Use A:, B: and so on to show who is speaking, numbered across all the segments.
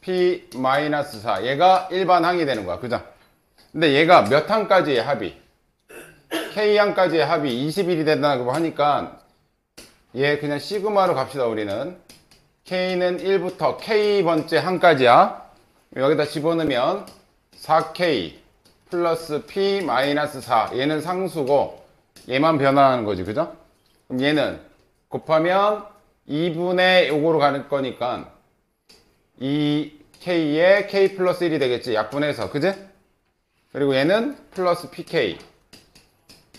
A: P-4 얘가 일반 항이 되는 거야. 그죠? 근데 얘가 몇 항까지의 합이? K항까지의 합이 21이 된다고 하니까 얘 그냥 시그마로 갑시다. 우리는 K는 1부터 K번째 항까지야. 여기다 집어넣으면 4K 플러스 P-4 얘는 상수고 얘만 변화하는 거지. 그죠? 그럼 얘는 곱하면 2분의 요거로 가는 거니까 2K에 K 플러스 1이 되겠지. 약분해서. 그지? 그리고 얘는 플러스 PK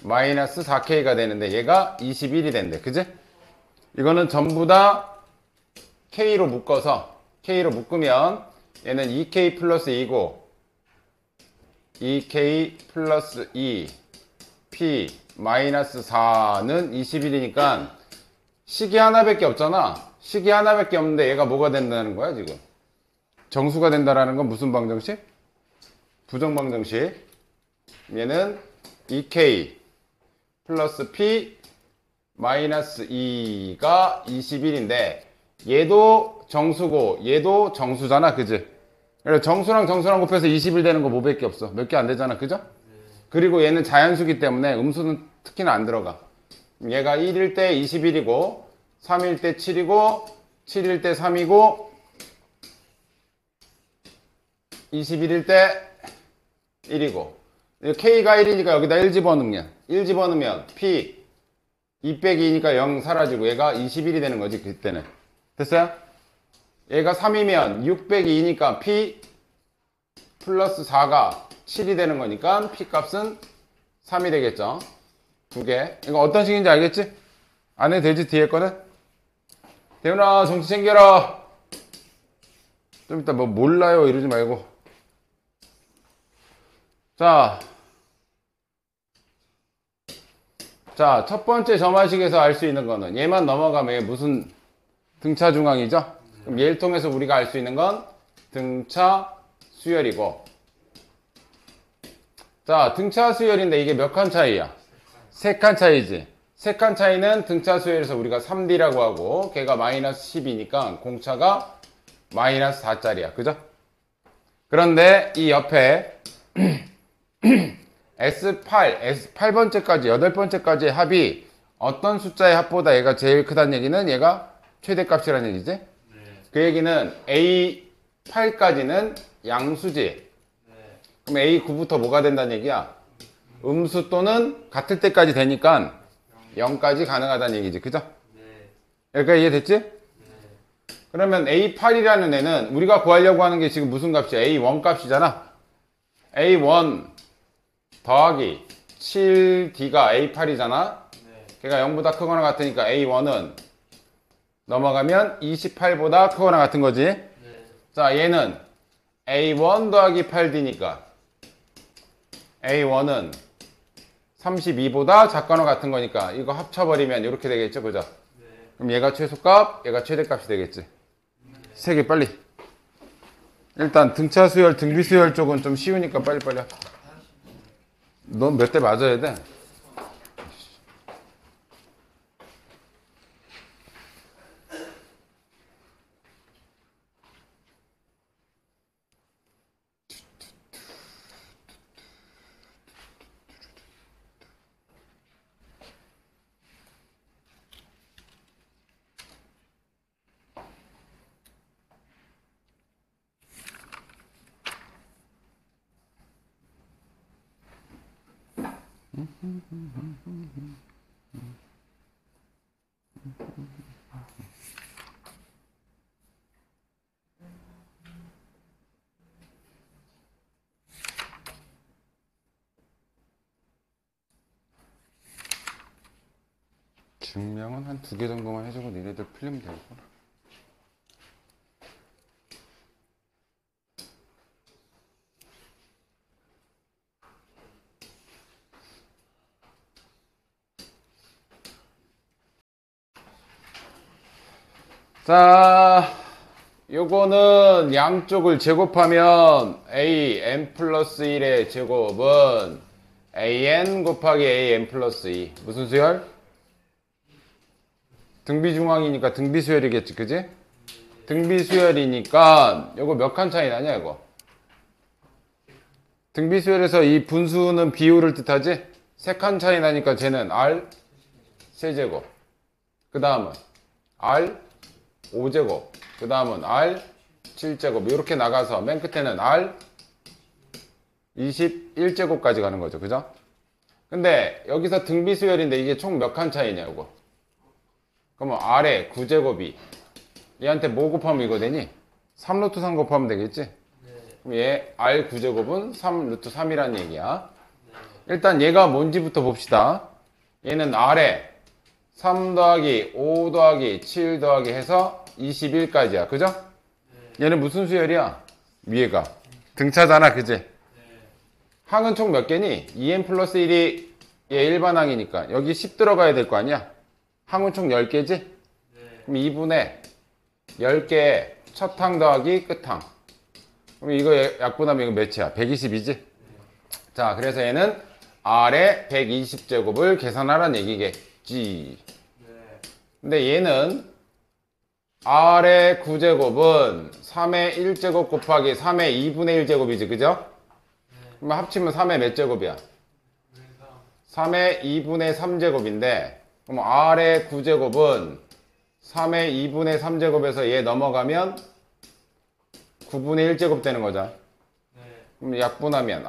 A: 마이너스 4K가 되는데 얘가 21이 된대. 그지? 이거는 전부 다 K로 묶어서 K로 묶으면 얘는 2K 플러스 2고 2K 플러스 2 P 마이너스 4는 21이니까 식이 하나밖에 없잖아. 식이 하나밖에 없는데 얘가 뭐가 된다는 거야 지금? 정수가 된다라는 건 무슨 방정식? 부정방정식. 얘는 2K 플러스 P 마이너스 2가 21인데 얘도 정수고 얘도 정수잖아. 그지? 그래서 정수랑 정수랑 곱해서 21 되는 거 뭐밖에 없어. 몇 개 안 되잖아. 그죠? 그리고 얘는 자연수기 때문에 음수는 특히나 안 들어가. 얘가 1일 때 21이고 3일 때 7이고 7일 때 3이고 21일 때 1이고 K가 1이니까 여기다 1 집어넣으면 1 집어넣으면 P 2 빼기 2니까 0 사라지고 얘가 21이 되는 거지. 그때는 됐어요? 얘가 3이면 6 빼기 2니까 P 플러스 4가 7이 되는 거니까 P 값은 3이 되겠죠. 두 개. 이거 어떤 식인지 알겠지? 안 해도 되지. 뒤에 거는 대훈아 정치 챙겨라. 좀 이따 뭐 몰라요 이러지 말고. 자, 첫 번째 점화식에서 알 수 있는 거는 얘만 넘어가면 얘 무슨 등차 중앙이죠? 그럼 얘를 통해서 우리가 알 수 있는 건 등차 수열이고. 자, 등차 수열인데 이게 몇 칸 차이야? 3칸 차이지. 3칸 차이는 등차 수열에서 우리가 3D라고 하고 걔가 마이너스 10이니까 공차가 마이너스 4짜리야. 그죠? 그런데 이 옆에 S8번째까지 8번째까지의 합이 어떤 숫자의 합보다 얘가 제일 크다는 얘기는 얘가 최대값이라는 얘기지. 그 얘기는 A8까지는 양수지. 그럼 A9부터 뭐가 된다는 얘기야? 음수 또는 같을 때까지 되니까 0까지 가능하다는 얘기지. 그죠? 여기까지 이해됐지? 그러면 A8이라는 애는 우리가 구하려고 하는 게 지금 무슨 값이야? A1 값이잖아. A1 더하기 7D가 A8이잖아. 걔가 0보다 크거나 같으니까 A1은 넘어가면 28보다 크거나 같은 거지. 자, 얘는 A1 더하기 8D니까 A1은 32보다 작거나 같은 거니까 이거 합쳐버리면 이렇게 되겠죠. 그죠? 그럼 얘가 최소값, 얘가 최대값이 되겠지. 세 개 빨리. 일단 등차 수열, 등비 수열 쪽은 좀 쉬우니까 빨리빨리 할게. 넌 몇 대 맞아야 돼? 증명은 한 2개 정도만 해주고 니네들 풀리면 되겠구나. 자, 요거는 양쪽을 제곱하면 an 플러스 1의 제곱은 an 곱하기 an 플러스 2 무슨 수열? 등비중앙이니까 등비수열이겠지. 그지? 등비수열이니까 요거 몇 칸 차이 나냐 이거. 등비수열에서 이 분수는 비율을 뜻하지? 3칸 차이 나니까 쟤는 R 세제곱, 그 다음은 R 5제곱, 그 다음은 R 7제곱 이렇게 나가서 맨 끝에는 R 21제곱까지 가는 거죠. 그죠? 근데 여기서 등비수열인데 이게 총 몇 칸 차이냐 이거. 그러면 R에 9제곱이 얘한테 뭐 곱하면 이거 되니? 3루트 3 곱하면 되겠지? 그럼 얘 R 9제곱은 3루트 3이라는 얘기야. 일단 얘가 뭔지부터 봅시다. 얘는 R에 3 더하기 5 더하기 7 더하기 해서 21까지야. 그죠? 얘는 무슨 수열이야? 위에가 등차잖아. 그지? 항은 총 몇 개니? 2n 플러스 1이 얘 일반항이니까 여기 10 들어가야 될 거 아니야? 항은 총 10개지? 그럼 2분의 10개의 첫 항 더하기 끝 항. 그럼 이거 약분하면 이거 몇이야? 120이지? 자, 그래서 얘는 R의 120제곱을 계산하라는 얘기겠지. 근데 얘는 R의 9제곱은 3의 1제곱 곱하기 3의 2분의 1제곱이지. 그죠? 그럼 합치면 3의 몇 제곱이야? 3의 2분의 3제곱인데 그럼 R의 9제곱은 3의 2분의 3제곱에서 얘 넘어가면 9분의 1제곱 되는 거죠. 그럼 약분하면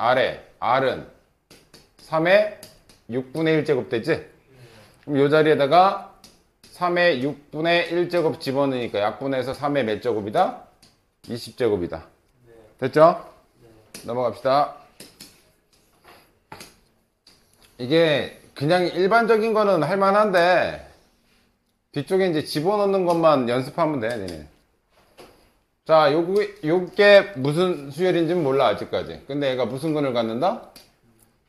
A: R은 3의 6분의 1제곱 되지? 그럼 이 자리에다가 3의 6분의 1제곱 집어넣으니까 약분해서 3의 몇 제곱이다? 20제곱이다. 됐죠? 넘어갑시다. 이게 그냥 일반적인 거는 할만한데 뒤쪽에 이제 집어넣는 것만 연습하면 돼. 얘는. 자, 요게 무슨 수열인지는 몰라 아직까지. 근데 얘가 무슨 근을 갖는다?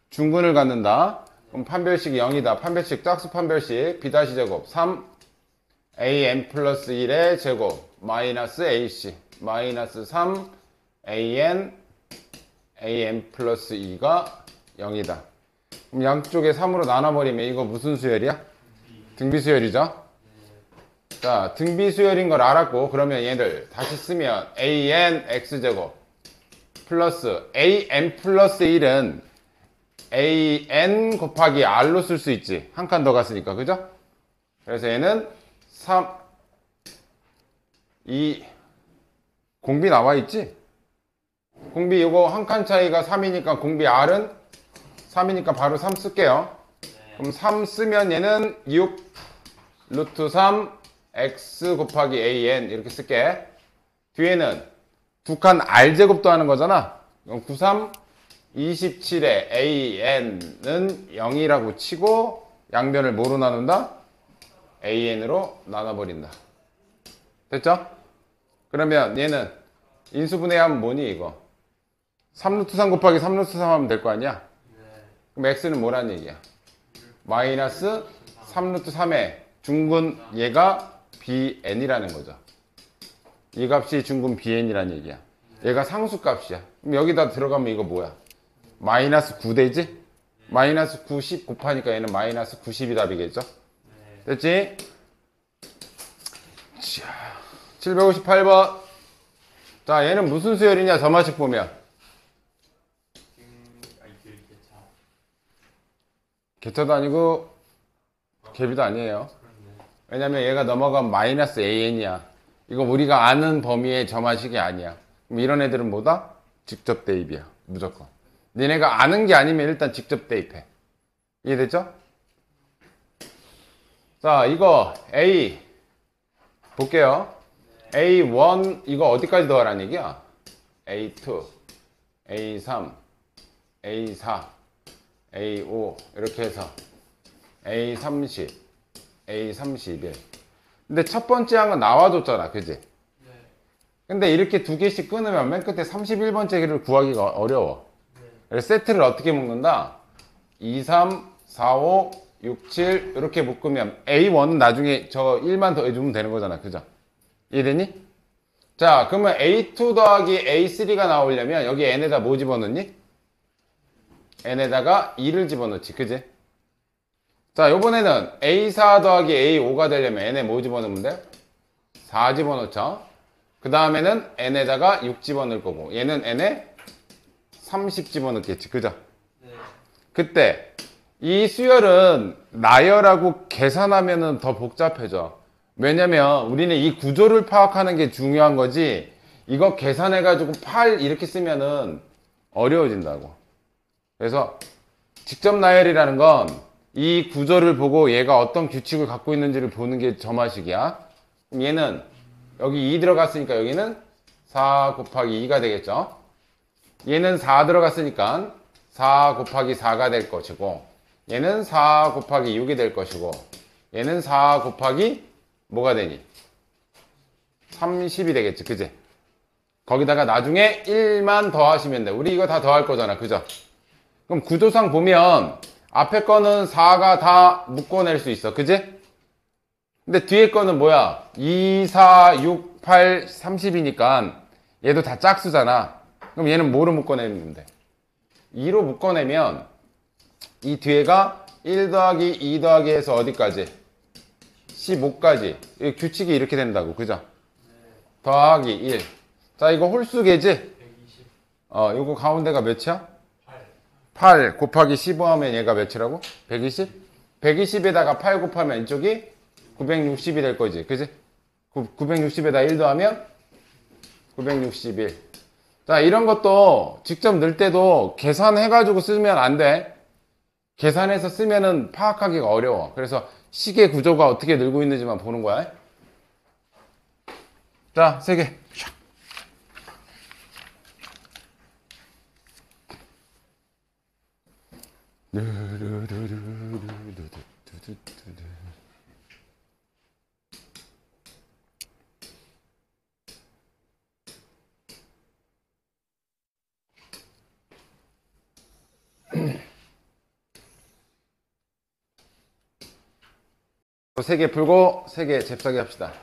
A: 중근을 갖는다. 그럼 판별식이 0이다. 판별식 짝수 판별식 B-제곱 3 an 플러스 1의 제곱 마이너스 ac 마이너스 3 an 플러스 2가 0이다. 그럼 양쪽에 3으로 나눠버리면 이거 무슨 수열이야? 등비수열이죠. 자, 등비수열인 걸 알았고 그러면 얘를 다시 쓰면 an x제곱 플러스 an 플러스 1은 an 곱하기 r로 쓸 수 있지. 한 칸 더 갔으니까. 그죠? 그래서 얘는 3 공비 나와 있지? 공비 요거 한 칸 차이가 3이니까 공비 r은 3이니까 바로 3 쓸게요. 그럼 3 쓰면 얘는 6 루트 3 x 곱하기 an 이렇게 쓸게. 뒤에는 두 칸 r제곱도 하는 거잖아. 그럼 93 27에 an은 0이라고 치고 양변을 뭐로 나눈다? an으로 나눠버린다. 됐죠? 그러면 얘는 인수분해하면 뭐니 이거? 3루트 3 곱하기 3루트 3 하면 될 거 아니야? 그럼 x는 뭐란 얘기야? 마이너스 3루트 3의 중근 얘가 bn이라는 거죠. 이 값이 중근 bn이라는 얘기야. 얘가 상수값이야. 그럼 여기다 들어가면 이거 뭐야? 마이너스 9 되지? 마이너스 90 곱하니까 얘는 마이너스 90이 답이겠죠? 됐지? 758번. 자, 얘는 무슨 수열이냐? 저만식 보면. 개차도 아니고 갭이도 아니에요. 왜냐면 얘가 넘어가면 마이너스 an이야. 이거 우리가 아는 범위의 저만식이 아니야. 그럼 이런 애들은 뭐다? 직접 대입이야. 무조건. 니네가 아는 게 아니면 일단 직접 대입해. 이해됐죠? 자, 이거 A 볼게요. A1 이거 어디까지 더하라는 얘기야? A2, A3, A4, A5 이렇게 해서 A30, A31. 근데 첫 번째 항은 나와줬잖아. 그지? 근데 이렇게 두 개씩 끊으면 맨 끝에 31번째를 구하기가 어려워. 그래서 세트를 어떻게 묶는다? 2, 3, 4, 5, 6, 7 이렇게 묶으면 A1은 나중에 저 1만 더 해주면 되는 거잖아. 그죠? 이해되니? 자, 그러면 A2 더하기 A3가 나오려면 여기 n에다 뭐 집어넣니? n에다가 2를 집어넣지. 그지? 자, 요번에는 A4 더하기 A5가 되려면 n에 뭐 집어넣으면 돼? 4 집어넣죠. 그 다음에는 n에다가 6 집어넣을 거고 얘는 n에 30 집어넣겠지. 그죠?
B: 네.
A: 그때 이 수열은 나열하고 계산하면은 더 복잡해져. 왜냐면 우리는 이 구조를 파악하는 게 중요한 거지 이거 계산해가지고 8 이렇게 쓰면은 어려워진다고. 그래서 직접 나열이라는 건 이 구조를 보고 얘가 어떤 규칙을 갖고 있는지를 보는 게 점화식이야. 그럼 얘는 여기 2 들어갔으니까 여기는 4 곱하기 2가 되겠죠. 얘는 4 들어갔으니까 4 곱하기 4가 될 것이고 얘는 4 곱하기 6이 될 것이고 얘는 4 곱하기 뭐가 되니? 30이 되겠지. 그지? 거기다가 나중에 1만 더하시면 돼. 우리 이거 다 더할 거잖아. 그죠? 그럼 구조상 보면 앞에 거는 4가 다 묶어낼 수 있어. 그지? 근데 뒤에 거는 뭐야? 2, 4, 6, 8, 30이니까 얘도 다 짝수잖아. 그럼 얘는 뭐로 묶어내면 돼? 2로 묶어내면 이 뒤에가 1 더하기 2 더하기 해서 어디까지? 15까지. 규칙이 이렇게 된다고. 그죠? 더하기 1. 자, 이거 홀수계지?
B: 120.
A: 요거 가운데가 몇이야?
B: 8.
A: 8 곱하기 15 하면 얘가 몇이라고? 120? 120에다가 8 곱하면 이쪽이 960이 될 거지. 그지? 960에다 1 더하면 961. 자, 이런 것도 직접 넣을 때도 계산해가지고 쓰면 안 돼. 계산해서 쓰면은 파악하기가 어려워. 그래서 시계 구조가 어떻게 늘고 있는지만 보는 거야. 자, 3개. 세 개 풀고 3개 잽싸게 합시다.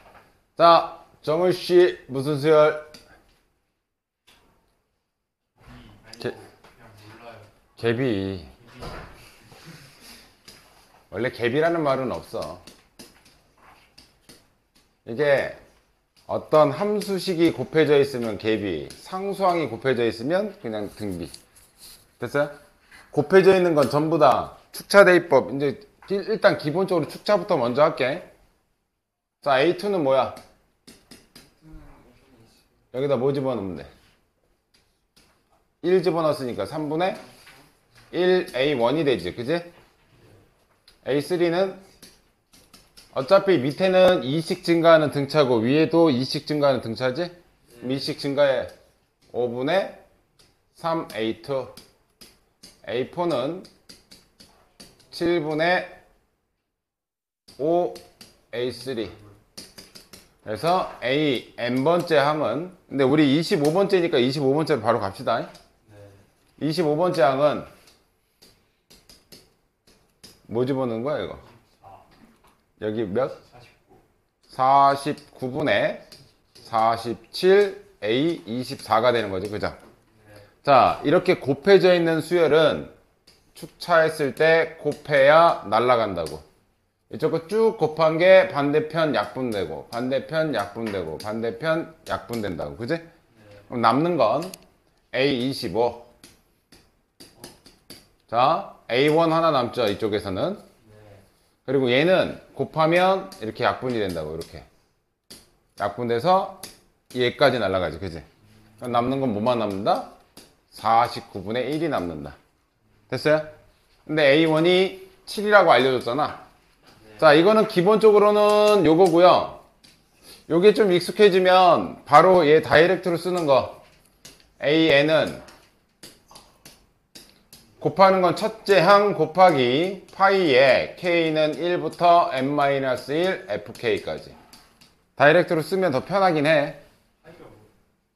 A: 자, 정을씨 무슨 수열?
B: 그냥 몰라요.
A: 갭이 원래 갭이라는 말은 없어. 이게 어떤 함수식이 곱해져 있으면 갭이, 상수항이 곱해져 있으면 그냥 등비. 됐어요? 곱해져 있는 건 전부 다 축차대입법. 이제 일단 기본적으로 축차부터 먼저 할게. 자, A2는 뭐야? 여기다 뭐 집어넣으면 돼? 1 집어넣었으니까 3분의 1 A1이 되지. 그지? A3는 어차피 밑에는 2씩 증가하는 등차고 위에도 2씩 증가하는 등차지? 2씩 증가해 5분의 3 A2. A4는 7분의 5 A3. 그래서 A n번째 항은, 근데 우리 25번째니까 25번째로 바로 갑시다.
B: 네.
A: 25번째 항은 뭐 집어넣는 거야 이거?
B: 4.
A: 여기 몇?
B: 49.
A: 49분의 47 A 24가 되는 거죠. 그죠?
B: 네.
A: 자, 이렇게 곱해져 있는 수열은 축차했을 때 곱해야 날아간다고. 이쪽 거 쭉 곱한 게 반대편 약분되고, 반대편 약분되고, 반대편 약분된다고. 그지?
B: 네.
A: 그럼 남는 건 A25. 자, A1 하나 남죠. 이쪽에서는.
B: 네.
A: 그리고 얘는 곱하면 이렇게 약분이 된다고. 이렇게. 약분돼서 얘까지 날아가지. 그지? 그럼 남는 건 뭐만 남는다? 49분의 1이 남는다. 됐어요? 근데 A1이 7이라고 알려줬잖아. 자, 이거는 기본적으로는 요거고요. 요게 좀 익숙해지면 바로 얘 다이렉트로 쓰는 거. AN은 곱하는 건 첫째 항 곱하기 파이에 K는 1부터 n-1 fk까지. 다이렉트로 쓰면 더 편하긴 해.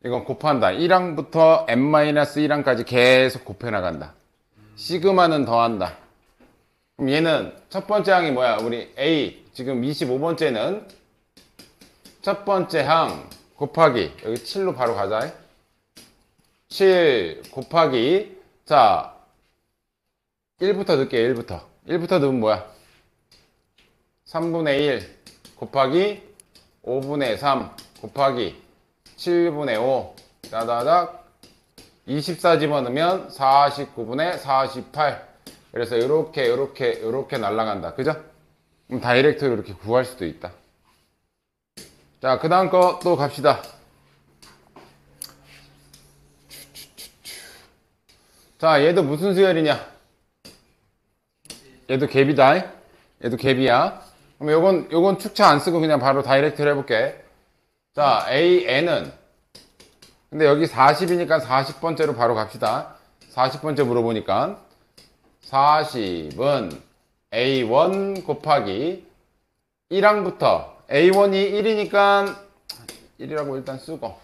A: 이건 곱한다. 1항부터 n-1항까지 계속 곱해 나간다. 시그마는 더한다. 그럼 얘는 첫 번째 항이 뭐야? 우리 A 지금 25번째는 첫 번째 항 곱하기 여기 7로 바로 가자. 7 곱하기 자 1부터 넣을게. 1부터 넣으면 뭐야? 3분의 1 곱하기 5분의 3 곱하기 7분의 5 따다닥 24 집어넣으면 49분의 48. 그래서 요렇게 날아간다. 그죠? 그럼 다이렉트로 이렇게 구할 수도 있다. 자, 그 다음 거 또 갑시다. 자, 얘도 무슨 수열이냐? 얘도 갭이다. 얘도 갭이야. 그럼 요건 축차 안 쓰고 그냥 바로 다이렉트로 해볼게. 자, AN은 근데 여기 40이니까 40번째로 바로 갑시다. 40번째 물어보니까 40은 A1 곱하기 1항부터 A1이 1이니까 1이라고 일단 쓰고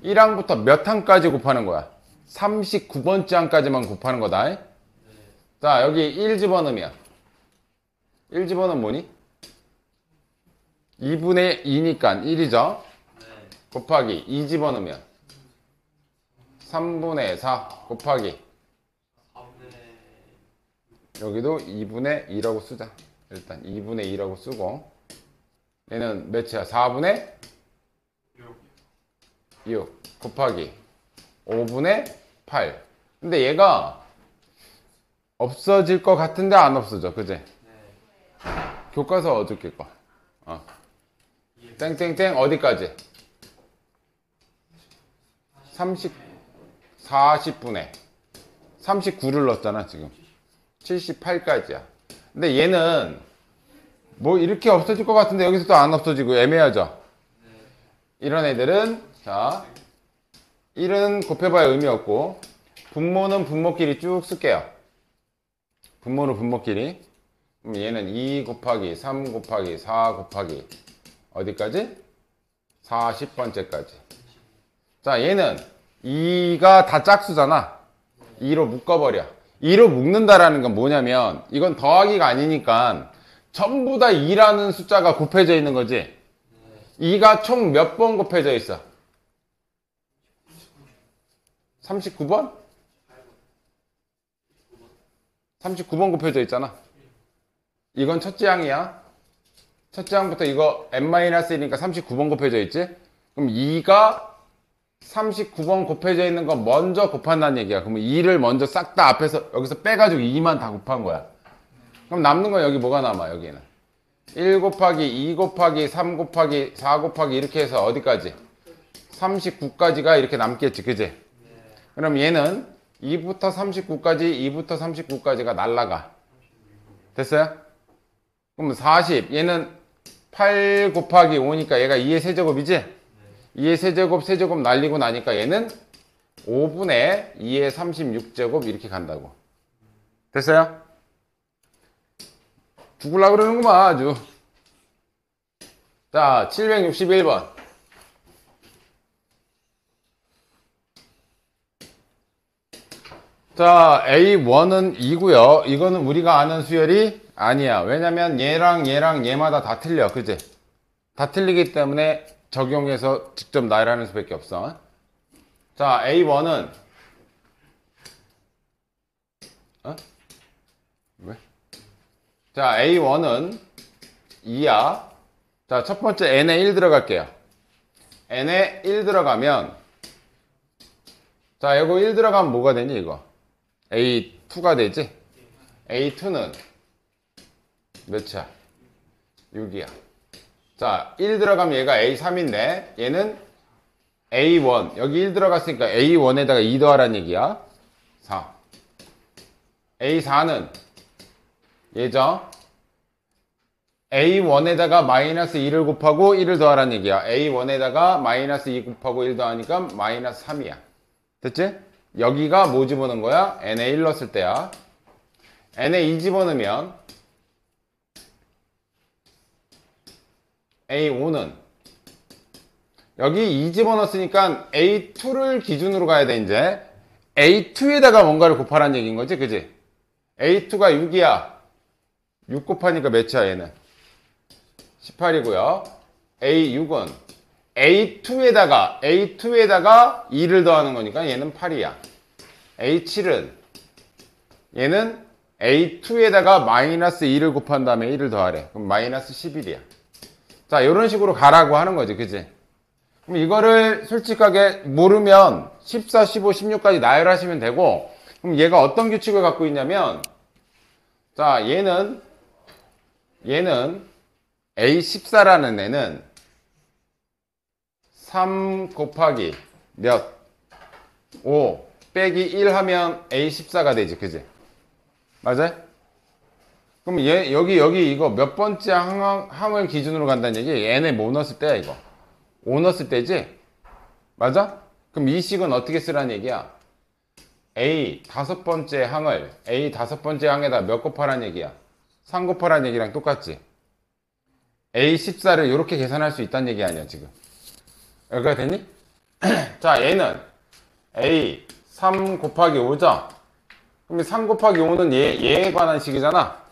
A: 1항부터 몇 항까지 곱하는 거야? 39번째 항까지만 곱하는 거다. 자, 여기 1 집어넣으면 1 집어넣으면 뭐니? 2분의 2니까 1이죠. 곱하기 2 집어넣으면 3분의 4 곱하기 여기도 2분의 2라고 쓰자. 일단 2분의 2라고 쓰고 얘는 몇이야? 4분의 6 곱하기 5분의 8. 근데 얘가 없어질 것 같은데 안 없어져. 그지? 교과서 어떻게 거? 땡땡땡 어디까지? 40분의 39를 넣었잖아 지금. 78까지야. 근데 얘는 뭐 이렇게 없어질 것 같은데 여기서 또 안 없어지고 애매하죠. 이런 애들은 자 1은 곱해봐야 의미 없고 분모는 분모끼리 쭉 쓸게요. 분모는 분모끼리. 그럼 얘는 2 곱하기 3 곱하기 4 곱하기 어디까지? 40번째까지. 자, 얘는 2가 다 짝수잖아. 2로 묶어버려. 2로 묶는다라는 건 뭐냐면 이건 더하기가 아니니까 전부 다 2라는 숫자가 곱해져 있는 거지. 2가 총 몇 번 곱해져 있어? 39번? 39번 곱해져 있잖아. 이건 첫째 항이야. 첫째 항부터 이거 n-1이니까 39번 곱해져 있지? 그럼 2가 39번 곱해져 있는 거 먼저 곱한다는 얘기야. 그러면 2를 먼저 싹 다 앞에서 여기서 빼가지고 2만 다 곱한 거야. 그럼 남는 건 여기 뭐가 남아? 여기는 1 곱하기 2 곱하기 3 곱하기 4 곱하기 이렇게 해서 어디까지? 39까지가 이렇게 남겠지. 그지? 그럼 얘는 2부터 39까지 2부터 39까지가 날라가. 됐어요? 그럼 40 얘는 8 곱하기 5니까 얘가 2의 세제곱이지? 2의 세제곱 세제곱 날리고 나니까 얘는 5분의 2의 36제곱 이렇게 간다고. 됐어요? 죽으려고 그러는구만 아주. 자, 761번. 자, A1은 2고요. 이거는 우리가 아는 수열이 아니야. 왜냐면 얘랑 얘마다 다 틀려. 그지? 다 틀리기 때문에 적용해서 직접 나열하는 수밖에 없어. 자, A1은 왜? 자, A1은 2야. 자, 첫 번째 n에 1 들어갈게요. n에 1 들어가면 자, 이거 1 들어가면 뭐가 되니 이거? A2가 되지? A2는 몇이야? 6이야. 자, 1 들어가면 얘가 A3인데 얘는 A1 여기 1 들어갔으니까 A1에다가 2 더하라는 얘기야. 4. A4는 얘죠. A1에다가 마이너스 2를 곱하고 1을 더하라는 얘기야. A1에다가 마이너스 2 곱하고 1 더하니까 마이너스 3이야. 됐지? 여기가 뭐 집어넣은 거야? n에 1 넣었을 때야. n에 2 집어넣으면 A5는 여기 2 집어넣었으니까 A2를 기준으로 가야 돼. 이제 A2에다가 뭔가를 곱하라는 얘기인 거지. 그지? A2가 6이야. 6 곱하니까 몇이야 얘는? 18이고요. A6은 A2에다가 2를 더하는 거니까 얘는 8이야. A7은 얘는 A2에다가 마이너스 2를 곱한 다음에 1을 더하래. 그럼 마이너스 11이야. 자, 이런 식으로 가라고 하는 거지. 그지? 그럼 이거를 솔직하게 모르면 14, 15, 16까지 나열하시면 되고, 그럼 얘가 어떤 규칙을 갖고 있냐면, 자, 얘는 A14라는 애는 3 곱하기 몇? 5 빼기 1 하면 A14가 되지, 그지? 맞아요? 그럼 여기 이거 몇 번째 항을 기준으로 간다는 얘기? n에 뭐 넣었을 때야, 이거? 5 넣었을 때지? 맞아? 그럼 이 식은 어떻게 쓰라는 얘기야? A 다섯 번째 항을 A 다섯 번째 항에다 몇 곱하라는 얘기야? 3 곱하라는 얘기랑 똑같지? A14를 이렇게 계산할 수 있다는 얘기 아니야, 지금? 여기가 됐니? 자, 얘는 A 3 곱하기 5죠? 그럼 3 곱하기 5는 얘에 관한 식이잖아?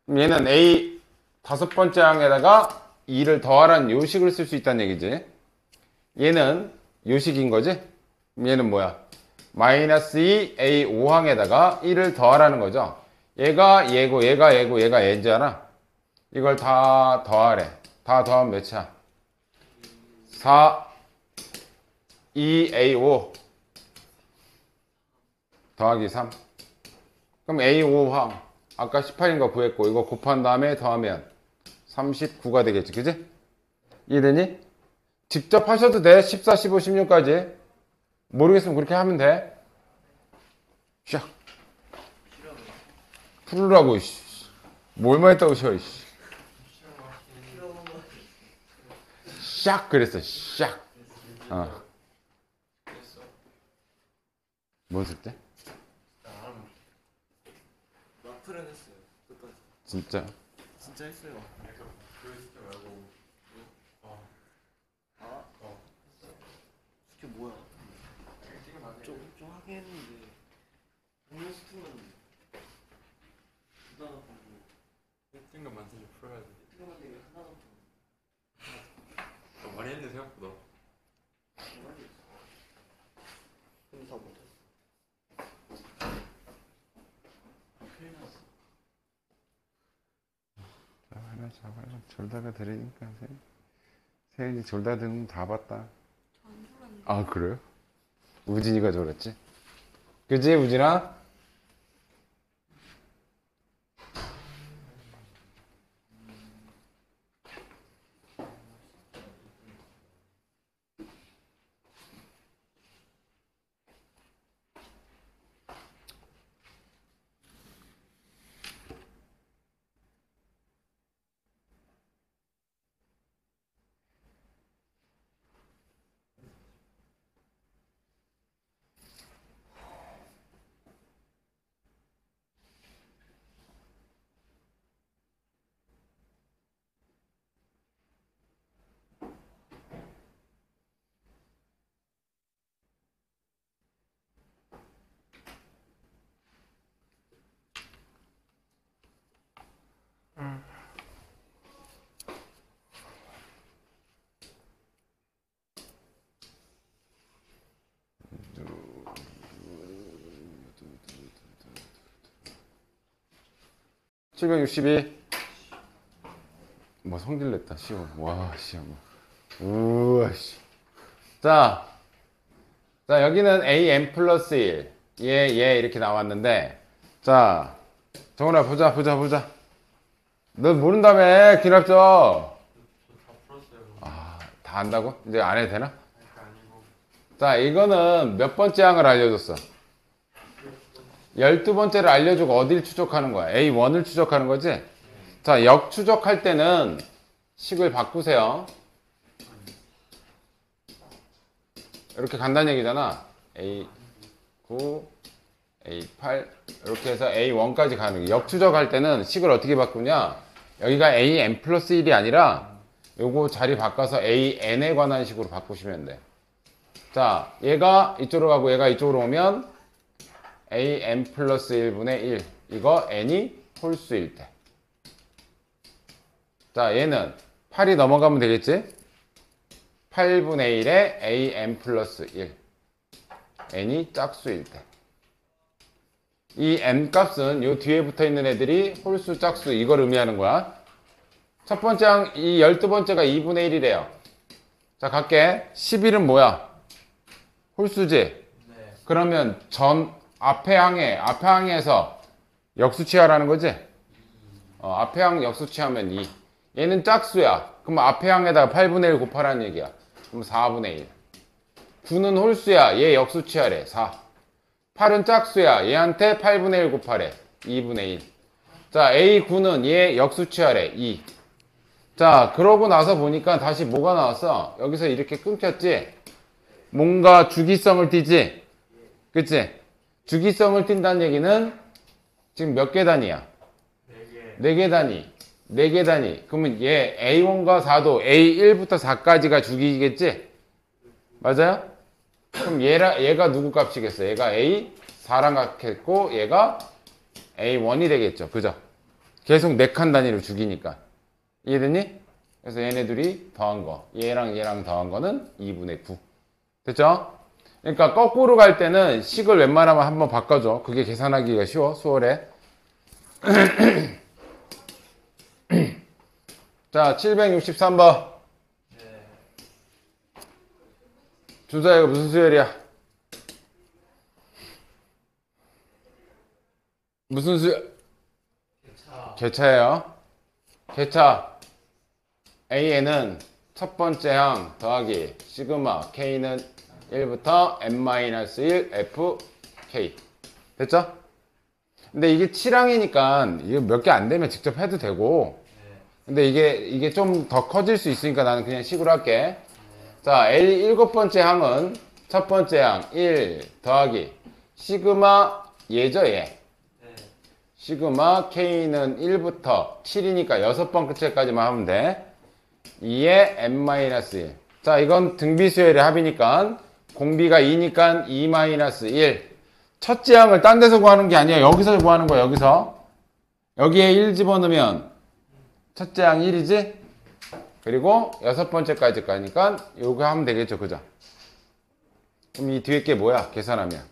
A: 그럼 얘는 A 다섯 번째 항에다가 2를 더하라는 요식을 쓸 수 있다는 얘기지. 얘는 요식인 거지? 그럼 얘는 뭐야? 마이너스 2 A 5항에다가 1을 더하라는 거죠. 얘가 얘고 얘가 얘고 얘가 얘잖아. 이걸 다 더하래. 다 더하면 몇이야? 4 2 A 5 더하기 3. 그럼 A 5항 아까 18인 거 구했고 이거 곱한 다음에 더하면 39가 되겠지, 그지? 이해되니? 직접 하셔도 돼. 14, 15, 16까지. 모르겠으면 그렇게 하면 돼. 샥. 풀으라고, 이씨. 뭐 얼마 했다고 쉬어, 이씨. 샥 그랬어, 샥. 뭐 쓸 때?
C: 마플은 했어요. 끝까지.
A: 진짜.
C: 진짜 했어요. 그게 뭐야? 좀 하긴 했는데 공연 스팀은 하나도 보고
B: 띵거 만들지 풀어야지.
C: 띵만 되게 하나도 보고
B: 많이 했는데 생각보다.
C: 근데 다 못했어. 큰일 났어.
A: 하나 잡아요. 졸다가 들으니까 세연이 졸다 들으면 다 봤다. 아, 그래요? 우진이가 졸았지? 그지, 우진아? (762) 뭐 성질 냈다 쉬워. 와 쉬워. 우와 씨. 자 여기는 am 플러스 1 얘 이렇게 나왔는데, 자 정훈아 보자 너 모른다며 기납죠.
B: 다 풀었어요.
A: 다 안다고? 이제 안 해도 되나?
B: 그러니까 아니고.
A: 자 이거는 몇 번째 항을 알려줬어? 12번째를 알려주고 어딜 추적하는 거야? A1을 추적하는 거지? 자, 역추적할 때는 식을 바꾸세요. 이렇게 간다는 얘기잖아. A9, A8 이렇게 해서 A1까지 가는 거. 역추적할 때는 식을 어떻게 바꾸냐? 여기가 AN 플러스 1이 아니라 요거 자리 바꿔서 AN에 관한 식으로 바꾸시면 돼. 자, 얘가 이쪽으로 가고 얘가 이쪽으로 오면 an 플러스 1분의 1 이거 n이 홀수일 때. 자 얘는 8이 넘어가면 되겠지? 8분의 1에 an 플러스 1 n이 짝수일 때. 이 n 값은 요 뒤에 붙어있는 애들이 홀수 짝수 이걸 의미하는 거야. 첫 번째 항 이 12번째가 2분의 1이래요 자, 갈게. 11은 뭐야? 홀수지?
B: 네.
A: 그러면 앞에 항에서 역수 취하라는 거지? 앞에 항 역수 취하면 2. 얘는 짝수야. 그럼 앞에 항에다가 8분의 1 곱하라는 얘기야. 그럼 4분의 1. 9는 홀수야. 얘 역수 취하래. 4. 8은 짝수야. 얘한테 8분의 1 곱하래. 2분의 1. 자, A9는 얘 역수 취하래. 2. 자, 그러고 나서 보니까 다시 뭐가 나왔어? 여기서 이렇게 끊겼지? 뭔가 주기성을 띠지? 그치? 주기성을 띈다는 얘기는 지금 몇 개 단위야?
B: 4개.
A: 4개 단위. 4개 단위. 그러면 얘 A1과 4도 A1부터 4까지가 주기겠지? 맞아요? 그럼 얘가 누구 값이겠어? 얘가 A4랑 같겠고 얘가 A1이 되겠죠. 그죠? 계속 4칸 단위로 주기니까. 이해됐니? 그래서 얘네 둘이 더한 거. 얘랑 얘랑 더한 거는 2분의 9. 됐죠? 그러니까 거꾸로 갈 때는 식을 웬만하면 한번 바꿔줘. 그게 계산하기가 쉬워. 수월해. 자, 763번.
B: 네.
A: 준서야, 이거 무슨 수열이야? 무슨 수열?
B: 개차.
A: 개차예요. 개차. A에는 첫 번째 항 더하기 시그마 K는 1부터 n-1 f K. 됐죠? 근데 이게 7항이니까 이거 몇 개 안 되면 직접 해도 되고. 근데 이게 좀 더 커질 수 있으니까 나는 그냥 식으로 할게. 자, L 일곱 번째 항은 첫 번째 항 1 더하기 시그마 얘죠, 얘.
B: 네.
A: 시그마 K는 1부터 7이니까 6번 끝에까지만 하면 돼. 2에 n-1. 자, 이건 등비수열의 합이니까 공비가 2니까 2-1. 첫째 항을 딴 데서 구하는 게 아니야. 여기서 구하는 거야, 여기서. 여기에 1 집어넣으면 첫째 항 1이지? 그리고 6번째까지 가니까 요거 하면 되겠죠, 그죠? 그럼 이 뒤에 게 뭐야? 계산하면.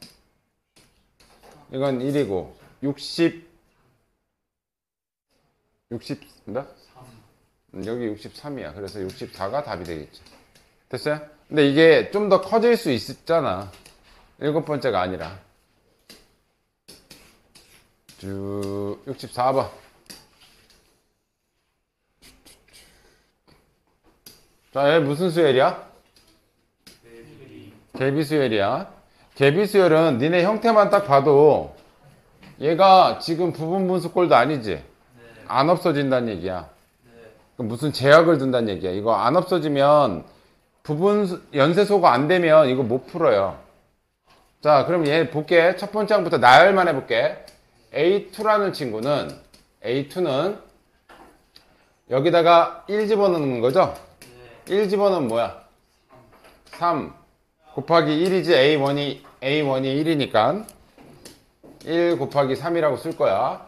A: 이건 1이고 60 뭐다? 여기 63이야. 그래서 64가 답이 되겠죠. 됐어요? 근데 이게 좀 더 커질 수 있잖아. 7번째가 아니라. 64번. 자, 얘 무슨 수열이야? 개비수열이야. 개비수열은 니네 형태만 딱 봐도 얘가 지금 부분분수꼴도 아니지? 안 없어진다는 얘기야. 그럼 무슨 제약을 둔다는 얘기야. 이거 안 없어지면 연쇄소가 안 되면 이거 못 풀어요. 자, 그럼 얘 볼게. 첫 번째 항부터 나열만 해볼게. A2라는 친구는 A2는 여기다가 1 집어넣는 거죠? 1 집어넣으면 뭐야? 3 곱하기 1이지. A1이 1이니까 1 곱하기 3이라고 쓸 거야.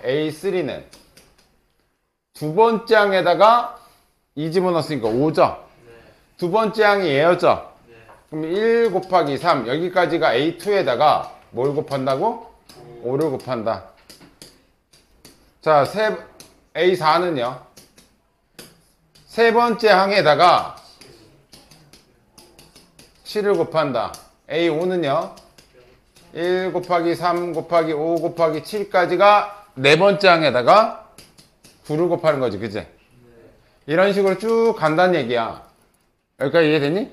A: A3는 두 번째 항에다가 2 집어넣었으니까 5죠? 두 번째 항이 얘였죠? 그럼 1 곱하기 3 여기까지가 A2에다가 뭘 곱한다고? 5를 곱한다. 자, A4는요? 세 번째 항에다가 7을 곱한다. A5는요? 1 곱하기 3 곱하기 5 곱하기 7까지가 네 번째 항에다가 9를 곱하는 거지, 그치? 이런 식으로 쭉 간다는 얘기야. 여기까지 이해되니?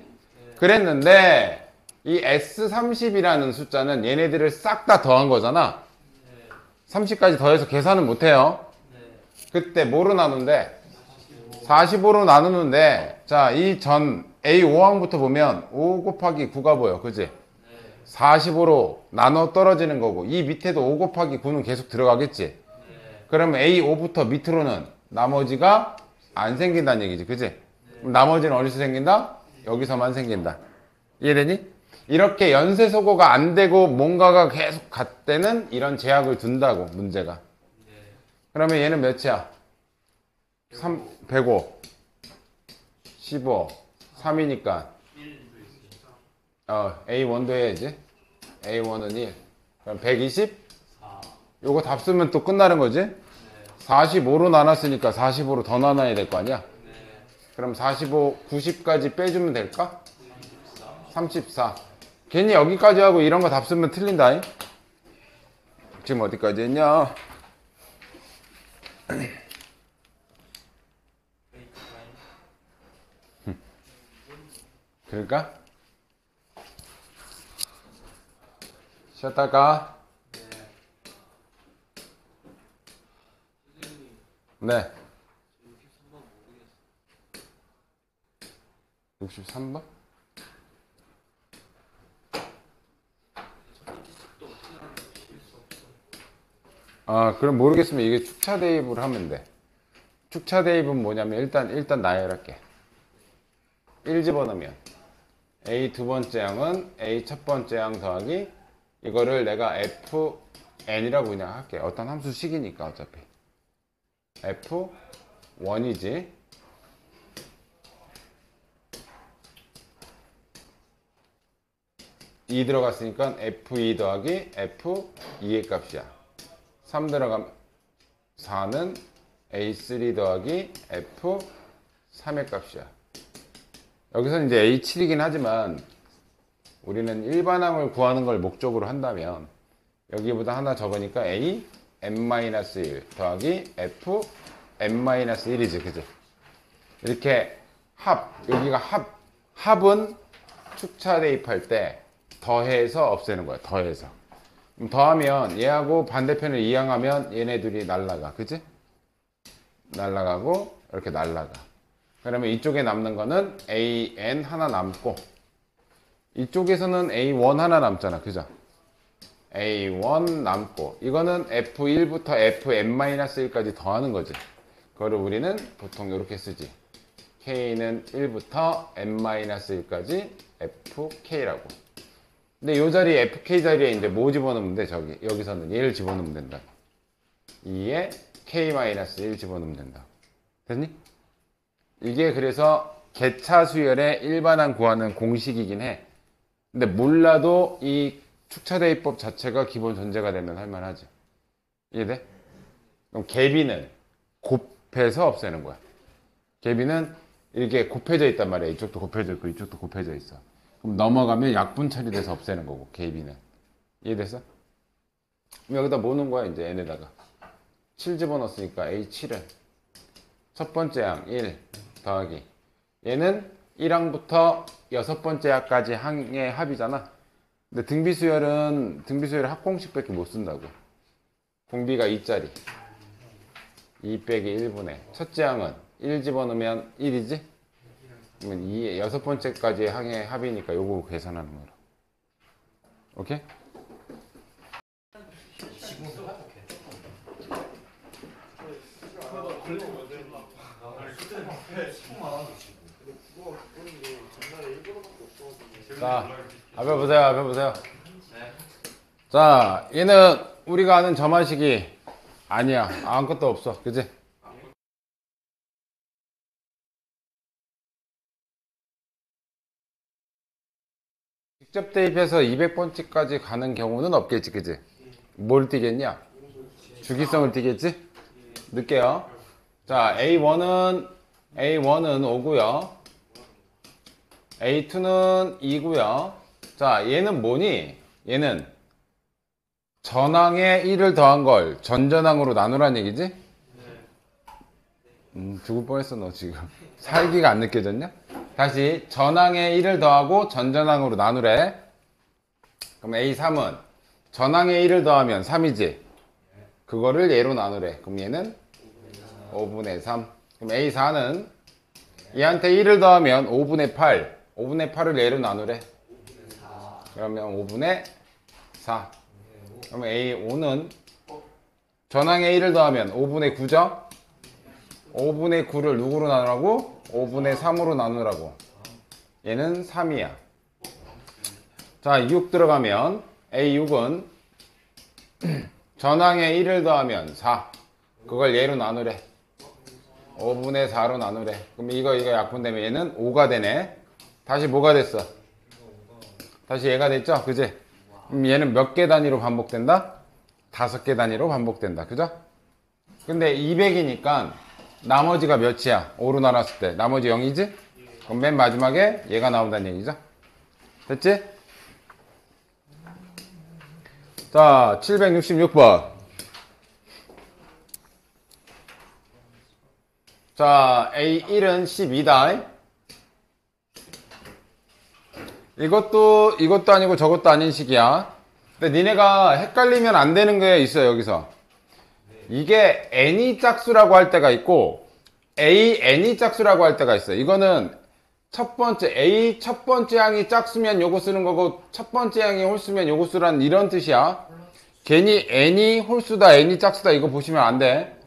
A: 그랬는데 이 S30이라는 숫자는 얘네들을 싹 다 더한 거잖아. 30까지 더해서 계산은 못해요. 그때 뭐로 나누는데? 45로 나누는데, 자, 이 전 A5항부터 보면 5 곱하기 9가 보여, 그치? 45로 나눠 떨어지는 거고, 이 밑에도 5 곱하기 9는 계속 들어가겠지? 그러면 A5부터 밑으로는 나머지가 안 생긴다는 얘기지, 그치? 그럼 나머지는 어디서 생긴다? 여기서만 생긴다. 이해되니? 이렇게 연쇄소거가 안 되고 뭔가가 계속 갔대는 이런 제약을 둔다고, 문제가. 그러면 얘는 몇이야? 105, 15, 3이니까 A1도 해야지. A1은 1. 그럼 120? 요거 답 쓰면 또 끝나는 거지? 45로 나눴으니까 45로 더 나눠야 될 거 아니야? 그럼 45, 90까지 빼주면 될까? 34. 괜히 여기까지 하고 이런 거 답 쓰면 틀린다. 지금 어디까지 했냐? 그럴까? 쉬었다 할까? 네. 63번? 아, 그럼 모르겠으면 이게 축차 대입을 하면 돼. 축차 대입은 뭐냐면 일단 나열할게. 1 집어넣으면 A 두 번째 항은 A 첫 번째 항 더하기 이거를 내가 FN이라고 그냥 할게. 어떤 함수식이니까 어차피. F1이지. E 들어갔으니까 F2 더하기 F2의 값이야. 3 들어가면 4는 A3 더하기 F3의 값이야. 여기서는 이제 A7이긴 하지만 우리는 일반항을 구하는 걸 목적으로 한다면 여기보다 하나 적으니까 A n-1 더하기 F n-1이지, 그죠? 이렇게 여기가 합은 축차 대입할 때 더해서 없애는 거야, 더해서. 그럼 더하면 얘하고 반대편을 이항하면 얘네 둘이 날라가, 그지? 날라가고 이렇게 날라가. 그러면 이쪽에 남는 거는 an 하나 남고 이쪽에서는 a1 하나 남잖아, 그죠? a1 남고 이거는 f1부터 fn-1까지 더하는 거지. 그거를 우리는 보통 이렇게 쓰지. k는 1부터 n-1까지 fk라고. 근데 이 자리 fk 자리에 이제 뭐 집어넣으면 돼? 여기서는 얘를 집어넣으면 된다. 2에 k-1 집어넣으면 된다. 됐니? 이게 그래서 개차 수열의 일반항 구하는 공식이긴 해. 근데 몰라도 이 축차대입법 자체가 기본 전제가 되면 할만하지. 이해돼? 그럼 개비는 곱해서 없애는 거야. 개비는 이렇게 곱해져 있단 말이야. 이쪽도 곱해져 있고 이쪽도 곱해져 있어. 그럼 넘어가면 약분 처리돼서 없애는 거고, 개비는. 이해됐어? 그럼 여기다 뭐 넣은 거야, 이제 n에다가. 7 집어넣었으니까 A7을 첫 번째 항 1 더하기 얘는 1항부터 여섯 번째 항까지 항의 합이잖아. 근데 등비수열은 합공식밖에 못 쓴다고. 공비가 2짜리 2 빼기 1분의 첫째 항은 1 집어넣으면 1이지? 그러면 2의 여섯 번째까지 항의 합이니까 요거 계산하는 거라. 오케이? 자, 앞에 보세요. 자, 얘는 우리가 아는 점화식이 아니야. 아무것도 없어. 그지? 직접 대입해서 200번째까지 가는 경우는 없겠지. 그지? 뭘 띄겠냐? 주기성을 띄겠지? 넣을게요. 자, A1은 5고요. A2는 2고요. 자, 얘는 뭐니? 얘는 전항에 1을 더한 걸 전전항으로 나누란 얘기지? 죽을 뻔했어 너 지금. 살기가 안 느껴졌냐? 다시 전항에 1을 더하고 전전항으로 나누래. 그럼 A3은 전항에 1을 더하면 3이지? 그거를 얘로 나누래. 그럼 얘는 5분의 3. 그럼 A4는 얘한테 1을 더하면 5분의 8. 5분의 8을 얘로 나누래. 그러면 5분의 4. 그러면 A5는 전항에 1을 더하면 5분의 9죠? 5분의 9를 누구로 나누라고? 5분의 3으로 나누라고. 얘는 3이야. 자, 6 들어가면 A6은 전항에 1을 더하면 4. 그걸 얘로 나누래. 5분의 4로 나누래. 그럼 이거 약분되면 얘는 5가 되네. 다시 뭐가 됐어? 다시 얘가 됐죠? 그지? 그럼 얘는 몇 개 단위로 반복된다? 5개 단위로 반복된다. 그죠? 근데 200이니까 나머지가 몇이야? 5로 나눴을 때 나머지 0이지? 그럼 맨 마지막에 얘가 나온다는 얘기죠. 됐지? 자, 766번. 자, A1은 12다. 이것도 아니고 저것도 아닌 식이야. 근데 니네가 헷갈리면 안 되는 게 있어요, 여기서. 이게 n이 짝수라고 할 때가 있고, AN이 짝수라고 할 때가 있어요. 이거는 첫 번째 항이 짝수면 요거 쓰는 거고, 첫 번째 항이 홀수면 요거 쓰라는 이런 뜻이야. 괜히 n이 홀수다, n이 짝수다, 이거 보시면 안 돼.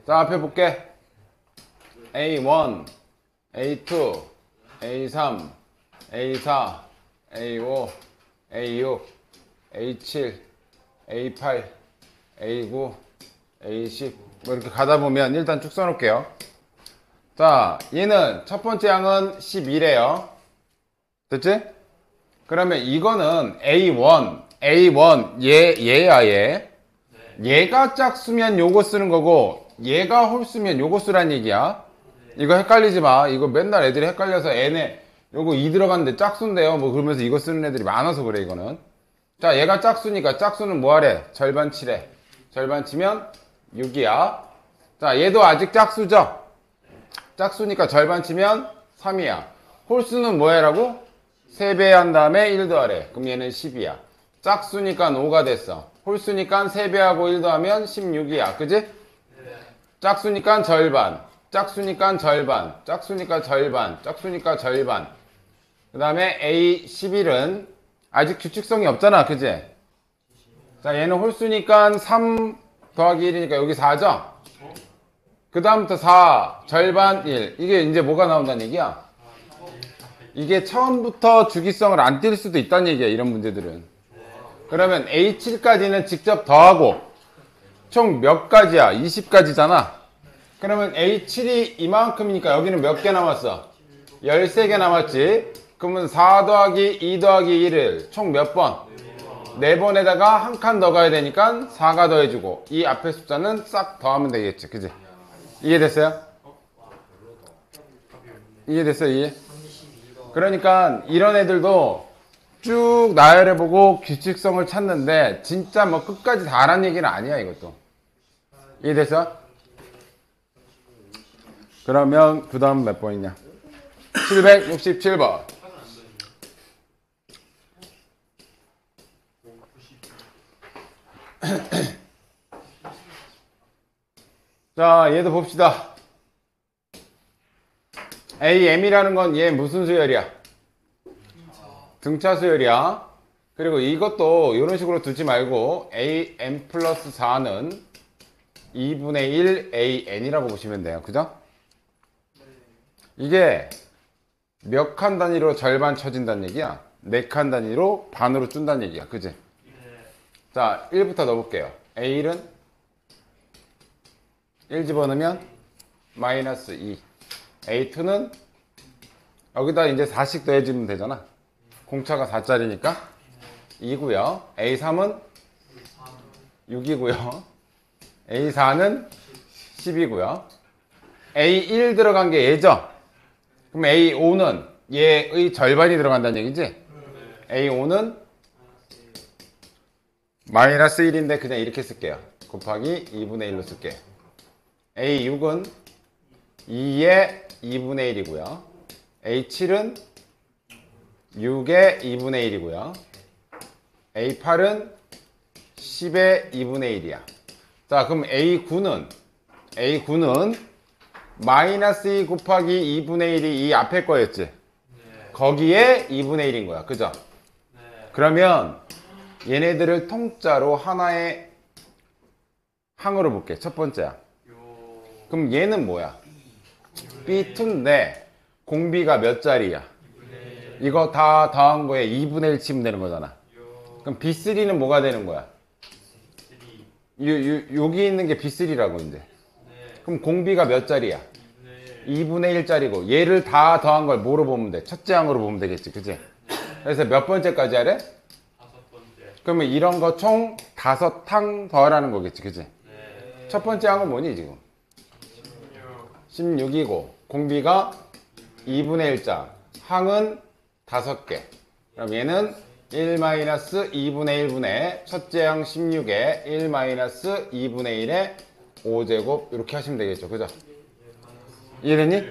A: 자, 앞에 볼게. A1, A2, A3, A4, A5, A6, A7, A8, A9, A10 뭐 이렇게 가다 보면 일단 쭉 써놓을게요. 자, 얘는 첫 번째 항은 11이에요. 됐지? 그러면 이거는 A1 얘야 얘. 얘가 짝수면 요거 쓰는 거고 얘가 홀수면 요거 쓰란 얘기야. 이거 헷갈리지 마. 이거 맨날 애들이 헷갈려서 n에 요거 2 들어갔는데 짝수인데요 뭐 그러면서 이거 쓰는 애들이 많아서 그래. 이거는 자, 얘가 짝수니까 짝수는 뭐 하래? 절반 치래. 절반 치면 6이야. 자, 얘도 아직 짝수죠? 짝수니까 절반 치면 3이야. 홀수는 뭐 해라고? 3배 한 다음에 1 더하래. 그럼 얘는 10이야. 짝수니까 5가 됐어. 홀수니까 3배하고 1 더하면 16이야. 그지? 짝수니까 절반. 짝수니까 절반. 짝수니까 절반. 짝수니까 절반. 그 다음에 A11은 아직 규칙성이 없잖아. 그지? 자, 얘는 홀수니까 3 더하기 1이니까 여기 4죠? 그 다음부터 4, 절반 1. 이게 이제 뭐가 나온다는 얘기야? 이게 처음부터 주기성을 안 띌 수도 있다는 얘기야. 이런 문제들은. 그러면 A7까지는 직접 더하고 총 몇 가지야? 20가지잖아. 그러면 A7이 이만큼이니까 여기는 몇 개 남았어? 13개 남았지? 그러면 4 더하기 2 더하기 1을 총 몇 번? 4번에다가 한 칸 더 가야 되니까 4가 더해주고 이 앞에 숫자는 싹 더하면 되겠지. 그지? 이해됐어요? 이해됐어요? 이해? 그러니까 이런 애들도 쭉 나열해보고 규칙성을 찾는데 진짜 뭐 끝까지 다 하란 얘기는 아니야. 이것도 이해됐어? 그러면 그 다음 몇 번이냐? 767번. 자, 얘도 봅시다. AM이라는 건 얘 무슨 수열이야? 등차 수열이야. 그리고 이것도 이런 식으로 두지 말고 AM 플러스 4는 2분의 1 AN이라고 보시면 돼요. 그죠? 이게 몇 칸 단위로 절반 쳐진다는 얘기야? 4칸 단위로 반으로 준다는 얘기야. 그지? 자, 1부터 넣어볼게요. A1은 1 집어넣으면 마이너스 2. A2는 여기다 이제 4씩 더해주면 되잖아. 공차가 4짜리니까 2고요. A3은 6이고요. A4는 10이고요. A1 들어간 게 얘죠? 그럼 A5는 얘의 절반이 들어간다는 얘기지? A5는 마이너스 1인데 그냥 이렇게 쓸게요. 곱하기 2분의 1로 쓸게요. A6은 2의 2분의 1이고요. A7은 6의 2분의 1이고요. A8은 10의 2분의 1이야. 자, 그럼 A9는 마이너스 2 곱하기 2분의 1이 이 앞에 거였지? 거기에 2분의 1인 거야. 그죠? 그러면 얘네들을 통짜로 하나의 항으로 볼게. 첫 번째야. 그럼 얘는 뭐야? B2인데 공비가 몇 자리야? 이거 다 더한 거에 2분의 1 치면 되는 거잖아. 그럼 B3는 뭐가 되는 거야? 여기 있는 게 B3라고 이제. 그럼 공비가 몇 자리야? 2분의 1짜리고 얘를 다 더한 걸 뭐로 보면 돼? 첫째 항으로 보면 되겠지. 그치? 그래서 몇 번째까지 하래?
B: 5번째.
A: 그러면 이런 거 총 5항 더하라는 거겠지. 그치? 첫 번째 항은 뭐니 지금? 16이고 공비가 2분의 1자, 항은 5개. 그럼 얘는 1-2분의 1분의 첫째 항 16에 1-2분의 1의 5제곱 이렇게 하시면 되겠죠. 그죠? 이해됐니?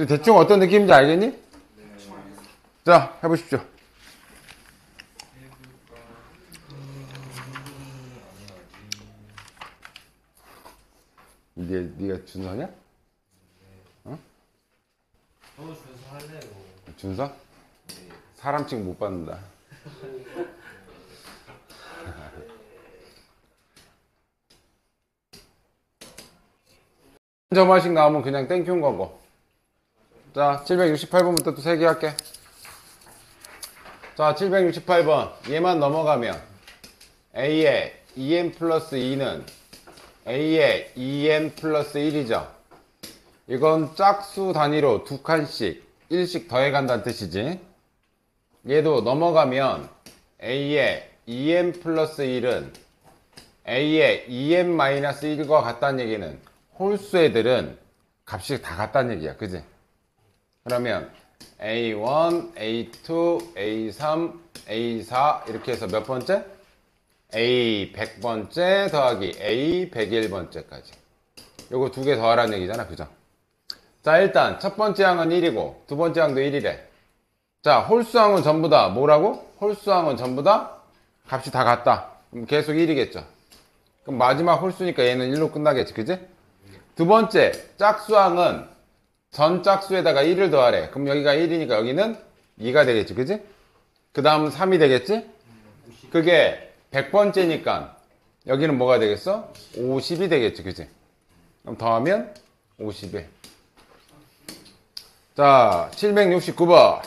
A: 대충 어떤 느낌인지 알겠니? 자, 해보십시오. 네가 준서냐? 어?
B: 저도 준수 할래요.
A: 준서? 사람 취급 못 받는다. 점화식 나오면 그냥 땡큐인 거고. 자, 768번부터 또 3개 할게. 자, 768번. 얘만 넘어가면 A의 2n 플러스 2는 A의 2n 플러스 1이죠. 이건 짝수 단위로 2칸씩 1씩 더해간다는 뜻이지. 얘도 넘어가면 A의 2n 플러스 1은 A의 2n 마이너스 1과 같다는 얘기는 홀수 애들은 값이 다 같다는 얘기야. 그지? 그러면 A1, A2, A3, A4 이렇게 해서 몇 번째? A 100번째 더하기 A 101번째까지. 요거 2개 더하라는 얘기잖아. 그죠? 자, 일단 첫 번째 항은 1이고 두 번째 항도 1이래. 자, 홀수항은 전부 다 뭐라고? 홀수항은 전부 다 값이 다 같다. 그럼 계속 1이겠죠. 그럼 마지막 홀수니까 얘는 1로 끝나겠지. 그지? 두 번째 짝수항은 전 짝수에다가 1을 더하래. 그럼 여기가 1이니까 여기는 2가 되겠지. 그지? 그 다음은 3이 되겠지? 그게 100번째니까 여기는 뭐가 되겠어? 50이 되겠지. 그지? 그럼 더하면 51. 자, 769번.